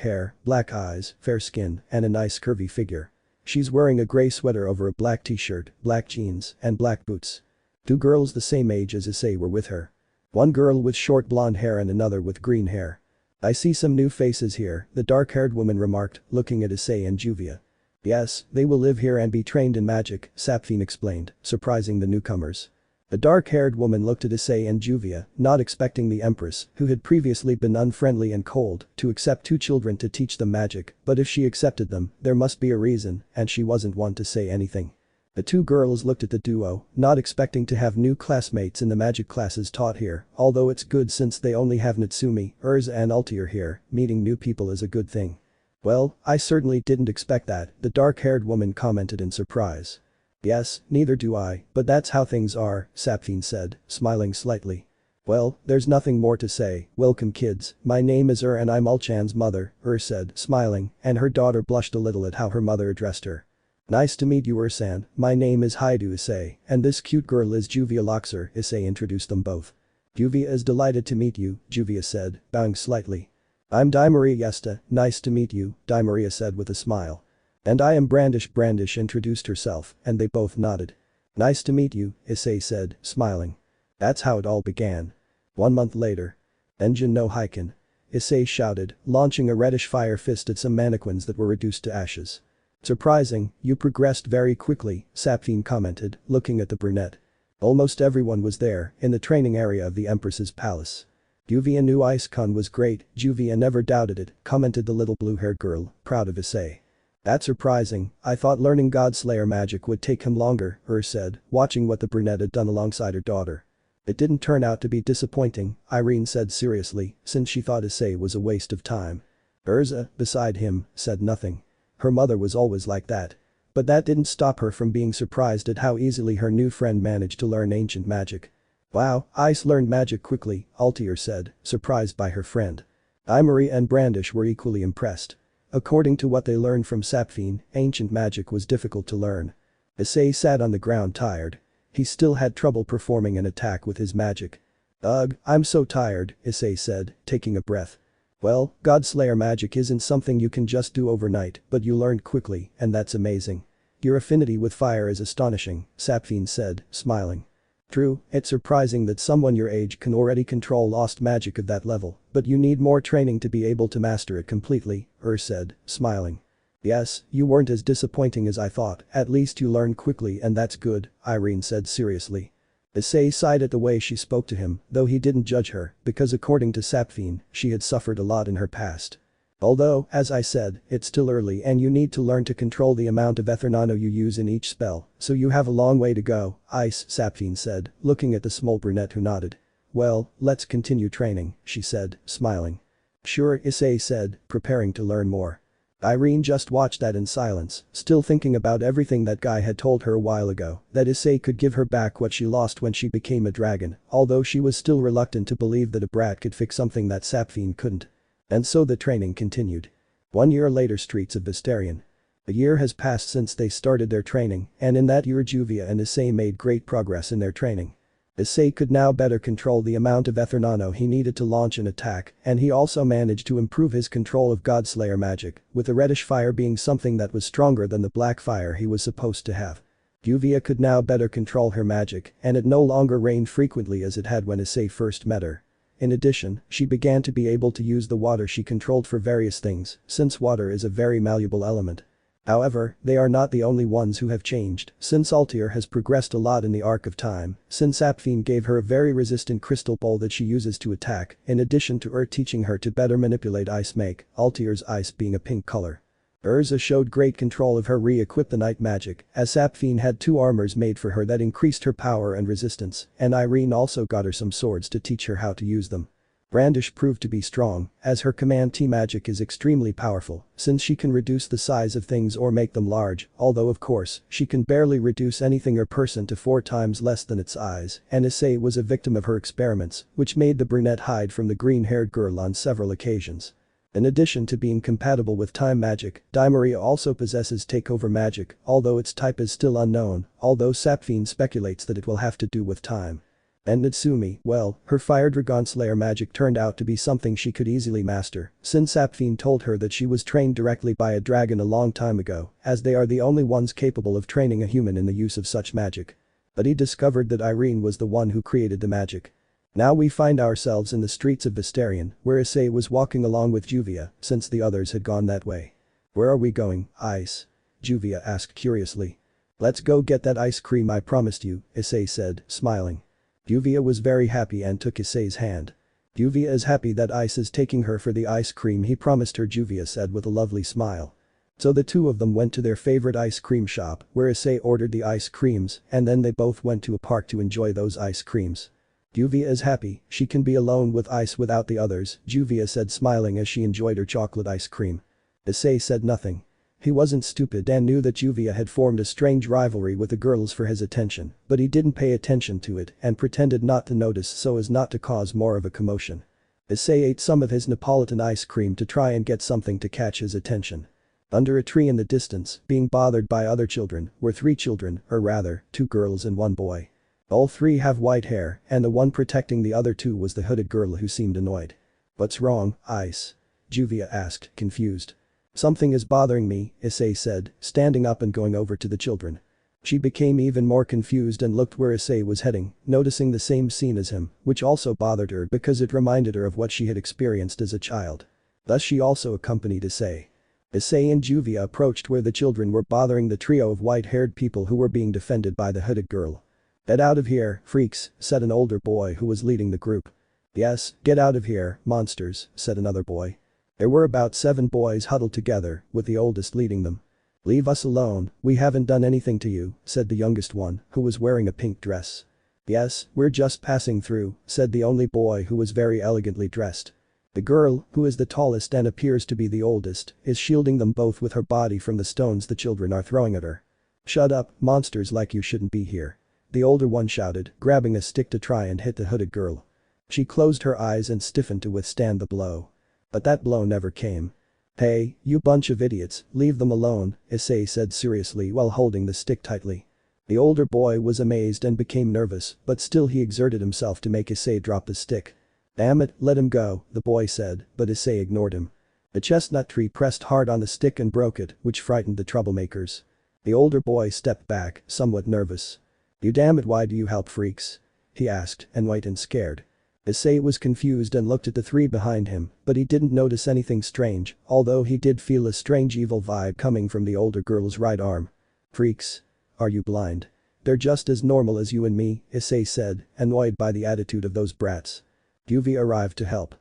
hair, black eyes, fair skin, and a nice curvy figure. She's wearing a gray sweater over a black t-shirt, black jeans, and black boots. 2 girls the same age as Issei were with her. One girl with short blonde hair and another with green hair. I see some new faces here, the dark-haired woman remarked, looking at Issei and Juvia. Yes, they will live here and be trained in magic, Sapphire explained, surprising the newcomers. A dark-haired woman looked at Issei and Juvia, not expecting the Empress, who had previously been unfriendly and cold, to accept two children to teach them magic, but if she accepted them, there must be a reason, and she wasn't one to say anything. The two girls looked at the duo, not expecting to have new classmates in the magic classes taught here, although it's good since they only have Natsumi, Urza and Altair here, meeting new people is a good thing. Well, I certainly didn't expect that, the dark-haired woman commented in surprise. Yes, neither do I, but that's how things are, Sapphine said, smiling slightly. Well, there's nothing more to say, welcome kids, my name is and I'm Ulchan's mother, said, smiling, and her daughter blushed a little at how her mother addressed her. Nice to meet you San, my name is Hyoudou Issei, and this cute girl is Juvia Loxer, Issei introduced them both. Juvia is delighted to meet you, Juvia said, bowing slightly. I'm Daimaria Yesta, nice to meet you, Daimaria said with a smile. And I am Brandish introduced herself, and they both nodded. Nice to meet you, Issei said, smiling. That's how it all began. 1 month later. Engine no Heiken. Issei shouted, launching a reddish fire fist at some mannequins that were reduced to ashes. Surprising, you progressed very quickly, Sapphine commented, looking at the brunette. Almost everyone was there, in the training area of the Empress's palace. Juvia knew IceCon was great, Juvia never doubted it, commented the little blue-haired girl, proud of Issei. That's surprising, I thought learning Godslayer magic would take him longer, said, watching what the brunette had done alongside her daughter. It didn't turn out to be disappointing, Irene said seriously, since she thought Issei was a waste of time. Urza, beside him, said nothing. Her mother was always like that. But that didn't stop her from being surprised at how easily her new friend managed to learn ancient magic. Wow, Ice learned magic quickly, Altair said, surprised by her friend. Imari and Brandish were equally impressed. According to what they learned from Sapphine, ancient magic was difficult to learn. Issei sat on the ground tired. He still had trouble performing an attack with his magic. Ugh, I'm so tired, Issei said, taking a breath. Well, Godslayer magic isn't something you can just do overnight, but you learned quickly, and that's amazing. Your affinity with fire is astonishing, Sapphine said, smiling. True, it's surprising that someone your age can already control lost magic of that level, but you need more training to be able to master it completely, said, smiling. Yes, you weren't as disappointing as I thought, at least you learned quickly and that's good, Irene said seriously. Issei sighed at the way she spoke to him, though he didn't judge her, because according to Sapphine, she had suffered a lot in her past. Although, as I said, it's still early and you need to learn to control the amount of ether nano you use in each spell, so you have a long way to go, Ice, Sapphine said, looking at the small brunette who nodded. Well, let's continue training, she said, smiling. Sure, Issei said, preparing to learn more. Irene just watched that in silence, still thinking about everything that guy had told her a while ago, that Issei could give her back what she lost when she became a dragon, although she was still reluctant to believe that a brat could fix something that Sapphine couldn't. And so the training continued. 1 year later streets of Visterion. A year has passed since they started their training, and in that year Juvia and Issei made great progress in their training. Issei could now better control the amount of ether nano he needed to launch an attack, and he also managed to improve his control of Godslayer magic, with the reddish fire being something that was stronger than the black fire he was supposed to have. Juvia could now better control her magic, and it no longer rained frequently as it had when Issei first met her. In addition, she began to be able to use the water she controlled for various things, since water is a very malleable element. However, they are not the only ones who have changed, since Altair has progressed a lot in the arc of time, since Sapphine gave her a very resistant crystal bowl that she uses to attack, in addition to teaching her to better manipulate ice make, Altair's ice being a pink color. Urza showed great control of her re-equip the night magic, as Sapphine had 2 armors made for her that increased her power and resistance, and Irene also got her some swords to teach her how to use them. Brandish proved to be strong, as her command T magic is extremely powerful, since she can reduce the size of things or make them large, although of course, she can barely reduce anything or person to 4 times less than its size, and Issei was a victim of her experiments, which made the brunette hide from the green-haired girl on several occasions. In addition to being compatible with time magic, Daimaria also possesses takeover magic, although its type is still unknown, although Sapphine speculates that it will have to do with time. And Natsumi, well, her fire dragon slayer magic turned out to be something she could easily master, since Sapphine told her that she was trained directly by a dragon a long time ago, as they are the only ones capable of training a human in the use of such magic. But he discovered that Irene was the one who created the magic. Now we find ourselves in the streets of Visterion, where Issei was walking along with Juvia, since the others had gone that way. Where are we going, Ice? Juvia asked curiously. Let's go get that ice cream I promised you, Issei said, smiling. Yuvia was very happy and took Issei's hand. Yuvia is happy that Ice is taking her for the ice cream he promised her, Yuvia said with a lovely smile. So the two of them went to their favorite ice cream shop where Issei ordered the ice creams and then they both went to a park to enjoy those ice creams. Yuvia is happy, she can be alone with Ice without the others, Yuvia said smiling as she enjoyed her chocolate ice cream. Issei said nothing. He wasn't stupid and knew that Yuvia had formed a strange rivalry with the girls for his attention, but he didn't pay attention to it and pretended not to notice so as not to cause more of a commotion. Issei ate some of his Neapolitan ice cream to try and get something to catch his attention. Under a tree in the distance, being bothered by other children, were 3 children, or rather, 2 girls and 1 boy. All 3 have white hair, and the one protecting the other 2 was the hooded girl who seemed annoyed. "What's wrong, Ice?" Yuvia asked, confused. "Something is bothering me," Issei said, standing up and going over to the children. She became even more confused and looked where Issei was heading, noticing the same scene as him, which also bothered her because it reminded her of what she had experienced as a child. Thus she also accompanied Issei. Issei and Yuvia approached where the children were bothering the trio of white-haired people who were being defended by the hooded girl. "Get out of here, freaks," said an older boy who was leading the group. "Yes, get out of here, monsters," said another boy. There were about 7 boys huddled together, with the oldest leading them. "Leave us alone, we haven't done anything to you," said the youngest one, who was wearing a pink dress. "Yes, we're just passing through," said the only boy who was very elegantly dressed. The girl, who is the tallest and appears to be the oldest, is shielding them both with her body from the stones the children are throwing at her. "Shut up, monsters like you shouldn't be here," the older one shouted, grabbing a stick to try and hit the hooded girl. She closed her eyes and stiffened to withstand the blow. But that blow never came. "Hey, you bunch of idiots, leave them alone," Issei said seriously while holding the stick tightly. The older boy was amazed and became nervous, but still he exerted himself to make Issei drop the stick. "Damn it, let him go," the boy said, but Issei ignored him. The chestnut tree pressed hard on the stick and broke it, which frightened the troublemakers. The older boy stepped back, somewhat nervous. "You damn it, why do you help freaks?" he asked, and white and scared. Issei was confused and looked at the 3 behind him, but he didn't notice anything strange, although he did feel a strange evil vibe coming from the older girl's right arm. "Freaks? Are you blind? They're just as normal as you and me," Issei said, annoyed by the attitude of those brats. Yuvia arrived to help.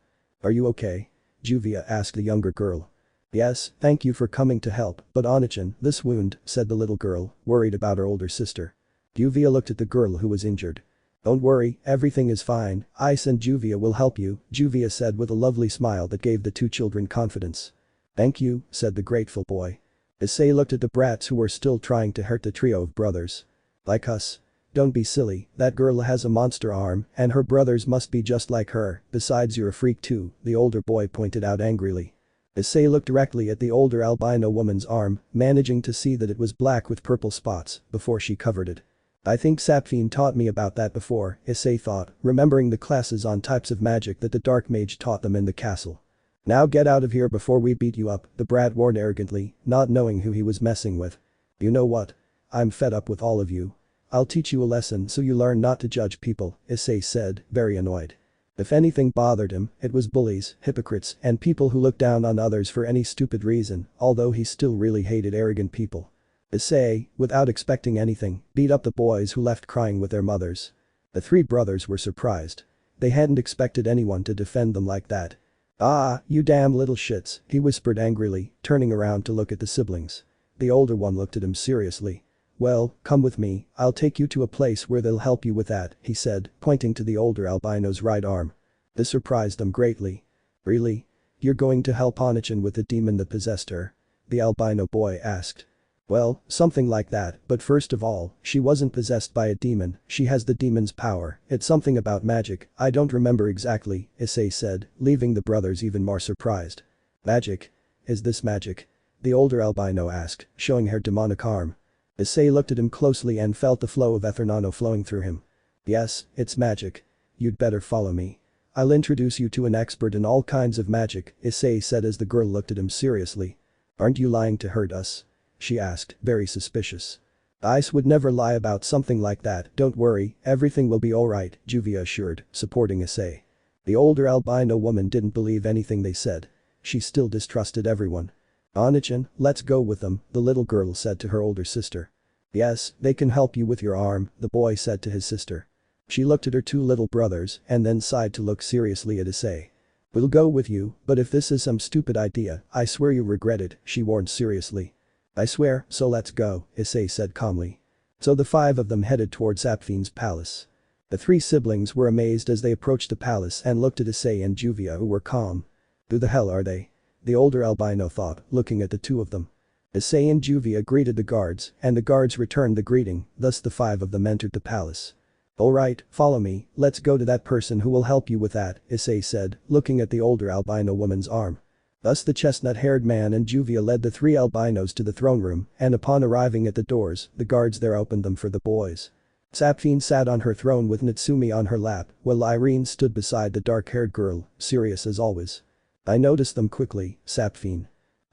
"Are you okay?" Yuvia asked the younger girl. "Yes, thank you for coming to help, but Onachan, this wound," said the little girl, worried about her older sister. Yuvia looked at the girl who was injured. "Don't worry, everything is fine, Ice and Yuvia will help you," Yuvia said with a lovely smile that gave the 2 children confidence. "Thank you," said the grateful boy. Issei looked at the brats who were still trying to hurt the trio of brothers. "Like us? Don't be silly, that girl has a monster arm and her brothers must be just like her, besides you're a freak too," the older boy pointed out angrily. Issei looked directly at the older albino woman's arm, managing to see that it was black with purple spots, before she covered it. "I think Sapphine taught me about that before," Issei thought, remembering the classes on types of magic that the dark mage taught them in the castle. "Now get out of here before we beat you up," the brat warned arrogantly, not knowing who he was messing with. "You know what? I'm fed up with all of you. I'll teach you a lesson so you learn not to judge people," Issei said, very annoyed. If anything bothered him, it was bullies, hypocrites, and people who look down on others for any stupid reason, although he still really hated arrogant people. Issei, without expecting anything, beat up the boys who left crying with their mothers. The 3 brothers were surprised. They hadn't expected anyone to defend them like that. "Ah, you damn little shits," he whispered angrily, turning around to look at the siblings. The older one looked at him seriously. "Well, come with me, I'll take you to a place where they'll help you with that," he said, pointing to the older albino's right arm. This surprised them greatly. "Really? You're going to help Onachan with the demon that possessed her?" the albino boy asked. "Well, something like that, but first of all, she wasn't possessed by a demon, she has the demon's power, it's something about magic, I don't remember exactly," Issei said, leaving the brothers even more surprised. "Magic? Is this magic?" the older albino asked, showing her demonic arm. Issei looked at him closely and felt the flow of Ethernano flowing through him. "Yes, it's magic. You'd better follow me. I'll introduce you to an expert in all kinds of magic," Issei said as the girl looked at him seriously. "Aren't you lying to hurt us?" she asked, very suspicious. "Ice would never lie about something like that, don't worry, everything will be alright," Yuvia assured, supporting Issei. The older albino woman didn't believe anything they said. She still distrusted everyone. "Onachan, let's go with them," the little girl said to her older sister. Yes, they can help you with your arm, the boy said to his sister. She looked at her two little brothers and then sighed to look seriously at Issei. We'll go with you, but if this is some stupid idea, I swear you'll regret it, she warned seriously. I swear, so let's go, Issei said calmly. So the five of them headed towards Sapfine's palace. The three siblings were amazed as they approached the palace and looked at Issei and Juvia who were calm. Who the hell are they? The older albino thought, looking at the two of them. Issei and Juvia greeted the guards, and the guards returned the greeting, thus the five of them entered the palace. Alright, follow me, let's go to that person who will help you with that, Issei said, looking at the older albino woman's arm. Thus the chestnut-haired man and Juvia led the three albinos to the throne room, and upon arriving at the doors, the guards there opened them for the boys. Sapfine sat on her throne with Natsumi on her lap, while Irene stood beside the dark-haired girl, serious as always. I noticed them quickly, Sapfine.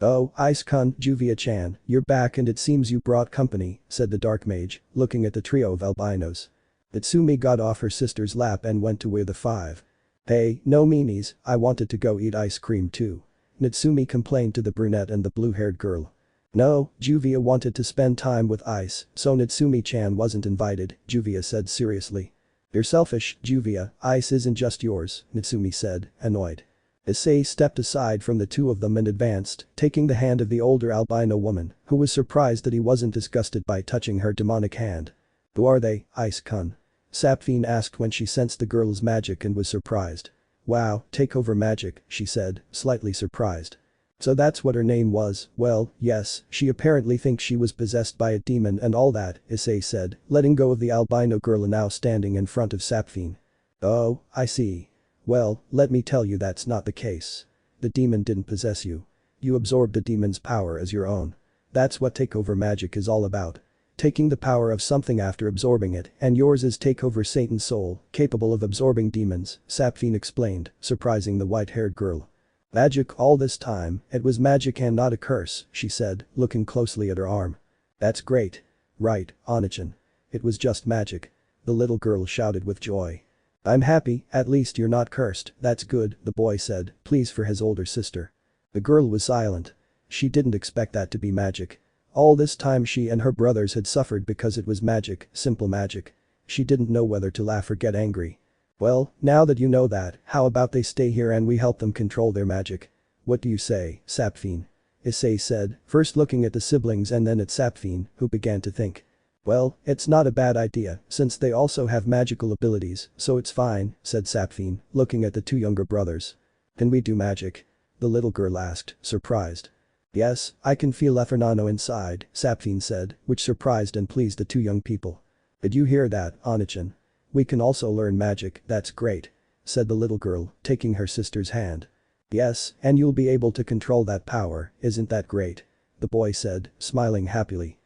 Oh, Ice-kun, Juvia-chan, you're back and it seems you brought company, said the dark mage, looking at the trio of albinos. Natsumi got off her sister's lap and went to where the five. Hey, no meanies, I wanted to go eat ice cream too. Natsumi complained to the brunette and the blue-haired girl. No, Juvia wanted to spend time with Ice, so Natsumi-chan wasn't invited, Juvia said seriously. You're selfish, Juvia, Ice isn't just yours, Natsumi said, annoyed. Issei stepped aside from the two of them and advanced, taking the hand of the older albino woman, who was surprised that he wasn't disgusted by touching her demonic hand. Who are they, Ice-kun? Sapfine asked when she sensed the girl's magic and was surprised. Wow, takeover magic, she said, slightly surprised. So that's what her name was, well, yes, she apparently thinks she was possessed by a demon and all that, Issei said, letting go of the albino girl now standing in front of Sapfine. Oh, I see. Well, let me tell you that's not the case. The demon didn't possess you. You absorbed the demon's power as your own. That's what takeover magic is all about. Taking the power of something after absorbing it, and yours is takeover Satan's soul, capable of absorbing demons, Sapfine explained, surprising the white-haired girl. Magic all this time, it was magic and not a curse, she said, looking closely at her arm. That's great. Right, Onachan. It was just magic. The little girl shouted with joy. I'm happy, at least you're not cursed, that's good, the boy said, pleased for his older sister. The girl was silent. She didn't expect that to be magic. All this time she and her brothers had suffered because it was magic, simple magic. She didn't know whether to laugh or get angry. Well, now that you know that, how about they stay here and we help them control their magic? What do you say, Sapfine? Issei said, first looking at the siblings and then at Sapfine, who began to think. Well, it's not a bad idea, since they also have magical abilities, so it's fine, said Sapfine, looking at the two younger brothers. Can we do magic? The little girl asked, surprised. Yes, I can feel Efernano inside, Sapfine said, which surprised and pleased the two young people. Did you hear that, Onachan? We can also learn magic, that's great. Said the little girl, taking her sister's hand. Yes, and you'll be able to control that power, isn't that great? The boy said, smiling happily.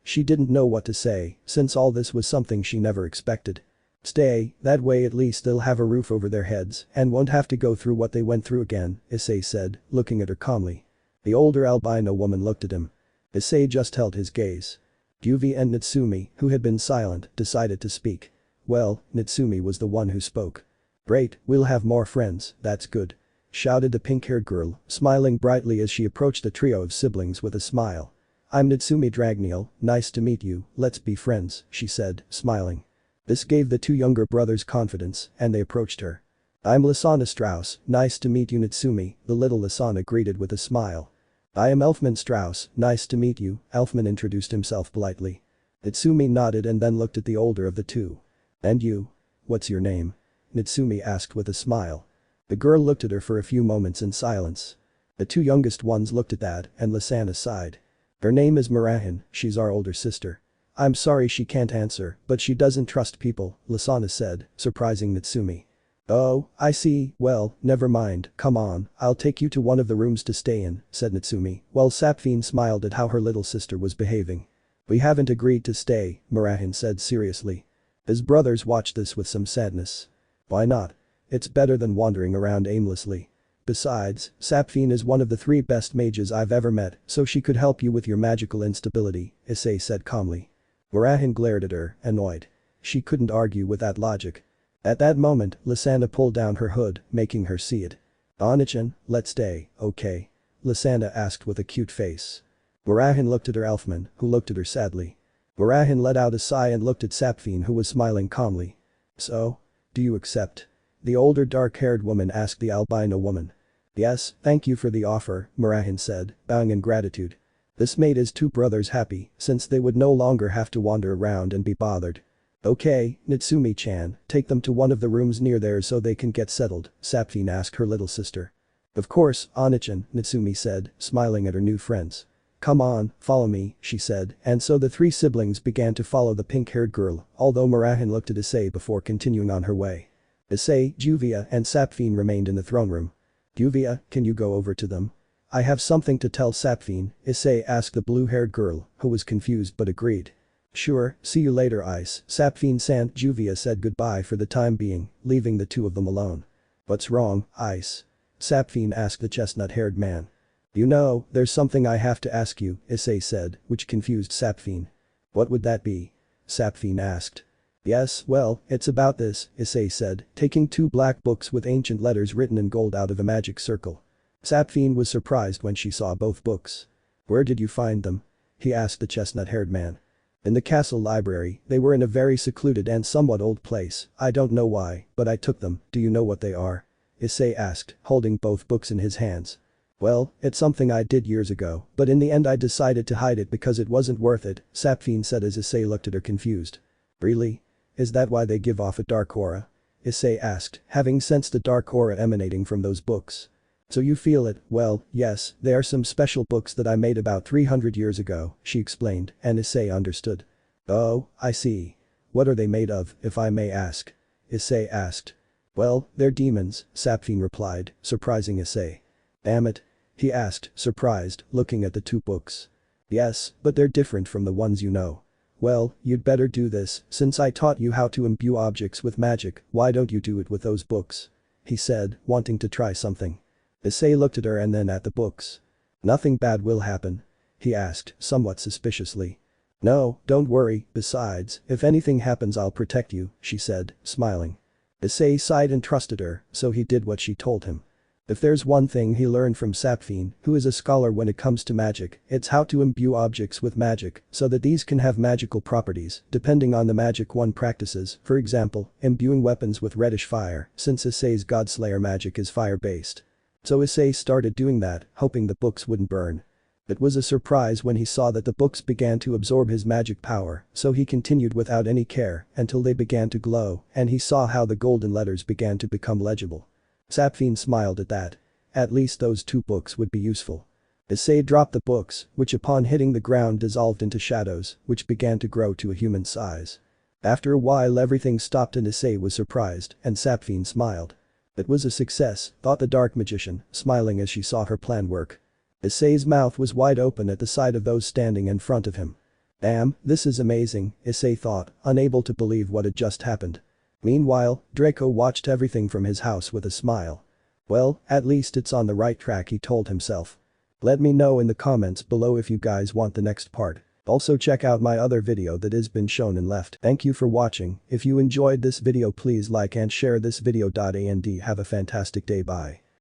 She didn't know what to say, since all this was something she never expected. Stay, that way at least they'll have a roof over their heads and won't have to go through what they went through again, Issei said, looking at her calmly. The older albino woman looked at him. Issei just held his gaze. Juvia and Natsumi, who had been silent, decided to speak. Well, Natsumi was the one who spoke. Great, we'll have more friends, that's good. Shouted the pink-haired girl, smiling brightly as she approached the trio of siblings with a smile. I'm Natsumi Dragneil, nice to meet you, let's be friends, she said, smiling. This gave the two younger brothers confidence, and they approached her. I'm Lasana Strauss, nice to meet you Natsumi, the little Lasana greeted with a smile. I am Elfman Strauss, nice to meet you, Elfman introduced himself politely. Natsumi nodded and then looked at the older of the two. And you? What's your name? Natsumi asked with a smile. The girl looked at her for a few moments in silence. The two youngest ones looked at that, and Lasana sighed. Her name is Marahan, she's our older sister. I'm sorry she can't answer, but she doesn't trust people, Lasana said, surprising Natsumi. Oh, I see, well, never mind, come on, I'll take you to one of the rooms to stay in, said Natsumi, while Sapfine smiled at how her little sister was behaving. We haven't agreed to stay, Marahan said seriously. His brothers watched this with some sadness. Why not? It's better than wandering around aimlessly. Besides, Sapfine is one of the three best mages I've ever met, so she could help you with your magical instability, Issei said calmly. Marahan glared at her, annoyed. She couldn't argue with that logic. At that moment, Lasana pulled down her hood, making her see it. Onachan, let's stay, okay? Lasana asked with a cute face. Marahan looked at her Elfman, who looked at her sadly. Marahin let out a sigh and looked at Sapphine, who was smiling calmly. So? Do you accept? The older dark-haired woman asked the albino woman. Yes, thank you for the offer, Marahin said, bowing in gratitude. This made his two brothers happy, since they would no longer have to wander around and be bothered. Okay, Natsumi-chan, take them to one of the rooms near there so they can get settled, Sapphine asked her little sister. Of course, Anna-chan, Natsumi said, smiling at her new friends. Come on, follow me, she said, and so the three siblings began to follow the pink-haired girl, although Marahin looked at Issei before continuing on her way. Issei, Juvia and Sapphine remained in the throne room. Juvia, can you go over to them? I have something to tell Sapphine, Issei asked the blue-haired girl, who was confused but agreed. Sure, see you later Ice, Sapphine-san. Juvia said goodbye for the time being, leaving the two of them alone. What's wrong, Ice? Sapphine asked the chestnut-haired man. You know, there's something I have to ask you, Issei said, which confused Sapphine. What would that be? Sapphine asked. Yes, well, it's about this, Issei said, taking two black books with ancient letters written in gold out of a magic circle. Sapphine was surprised when she saw both books. Where did you find them? He asked the chestnut-haired man. In the castle library, they were in a very secluded and somewhat old place, I don't know why, but I took them. Do you know what they are? Issei asked, holding both books in his hands. Well, it's something I did years ago, but in the end I decided to hide it because it wasn't worth it, Sapphine said as Issei looked at her confused. Really? Is that why they give off a dark aura? Issei asked, having sensed a dark aura emanating from those books. So you feel it? Well, yes, they are some special books that I made about 300 years ago, she explained, and Issei understood. Oh, I see. What are they made of, if I may ask? Issei asked. Well, they're demons, Sapphine replied, surprising Issei. Damn it? He asked, surprised, looking at the two books. Yes, but they're different from the ones you know. Well, you'd better do this, since I taught you how to imbue objects with magic, why don't you do it with those books? He said, wanting to try something. Issei looked at her and then at the books. Nothing bad will happen? He asked, somewhat suspiciously. No, don't worry, besides, if anything happens I'll protect you, she said, smiling. Issei sighed and trusted her, so he did what she told him. If there's one thing he learned from Sapphine, who is a scholar when it comes to magic, it's how to imbue objects with magic, so that these can have magical properties, depending on the magic one practices, for example, imbuing weapons with reddish fire, since Issei's Godslayer magic is fire-based. So Issei started doing that, hoping the books wouldn't burn. It was a surprise when he saw that the books began to absorb his magic power, so he continued without any care, until they began to glow, and he saw how the golden letters began to become legible. Sapphine smiled at that. At least those two books would be useful. Issei dropped the books, which upon hitting the ground dissolved into shadows, which began to grow to a human size. After a while everything stopped and Issei was surprised, and Sapphine smiled. It was a success, thought the dark magician, smiling as she saw her plan work. Issei's mouth was wide open at the sight of those standing in front of him. Damn, this is amazing, Issei thought, unable to believe what had just happened. Meanwhile, Draco watched everything from his house with a smile. Well, at least it's on the right track, he told himself. Let me know in the comments below if you guys want the next part. Also check out my other video that has been shown and left. Thank you for watching. If you enjoyed this video please like and share this video. And have a fantastic day. Bye.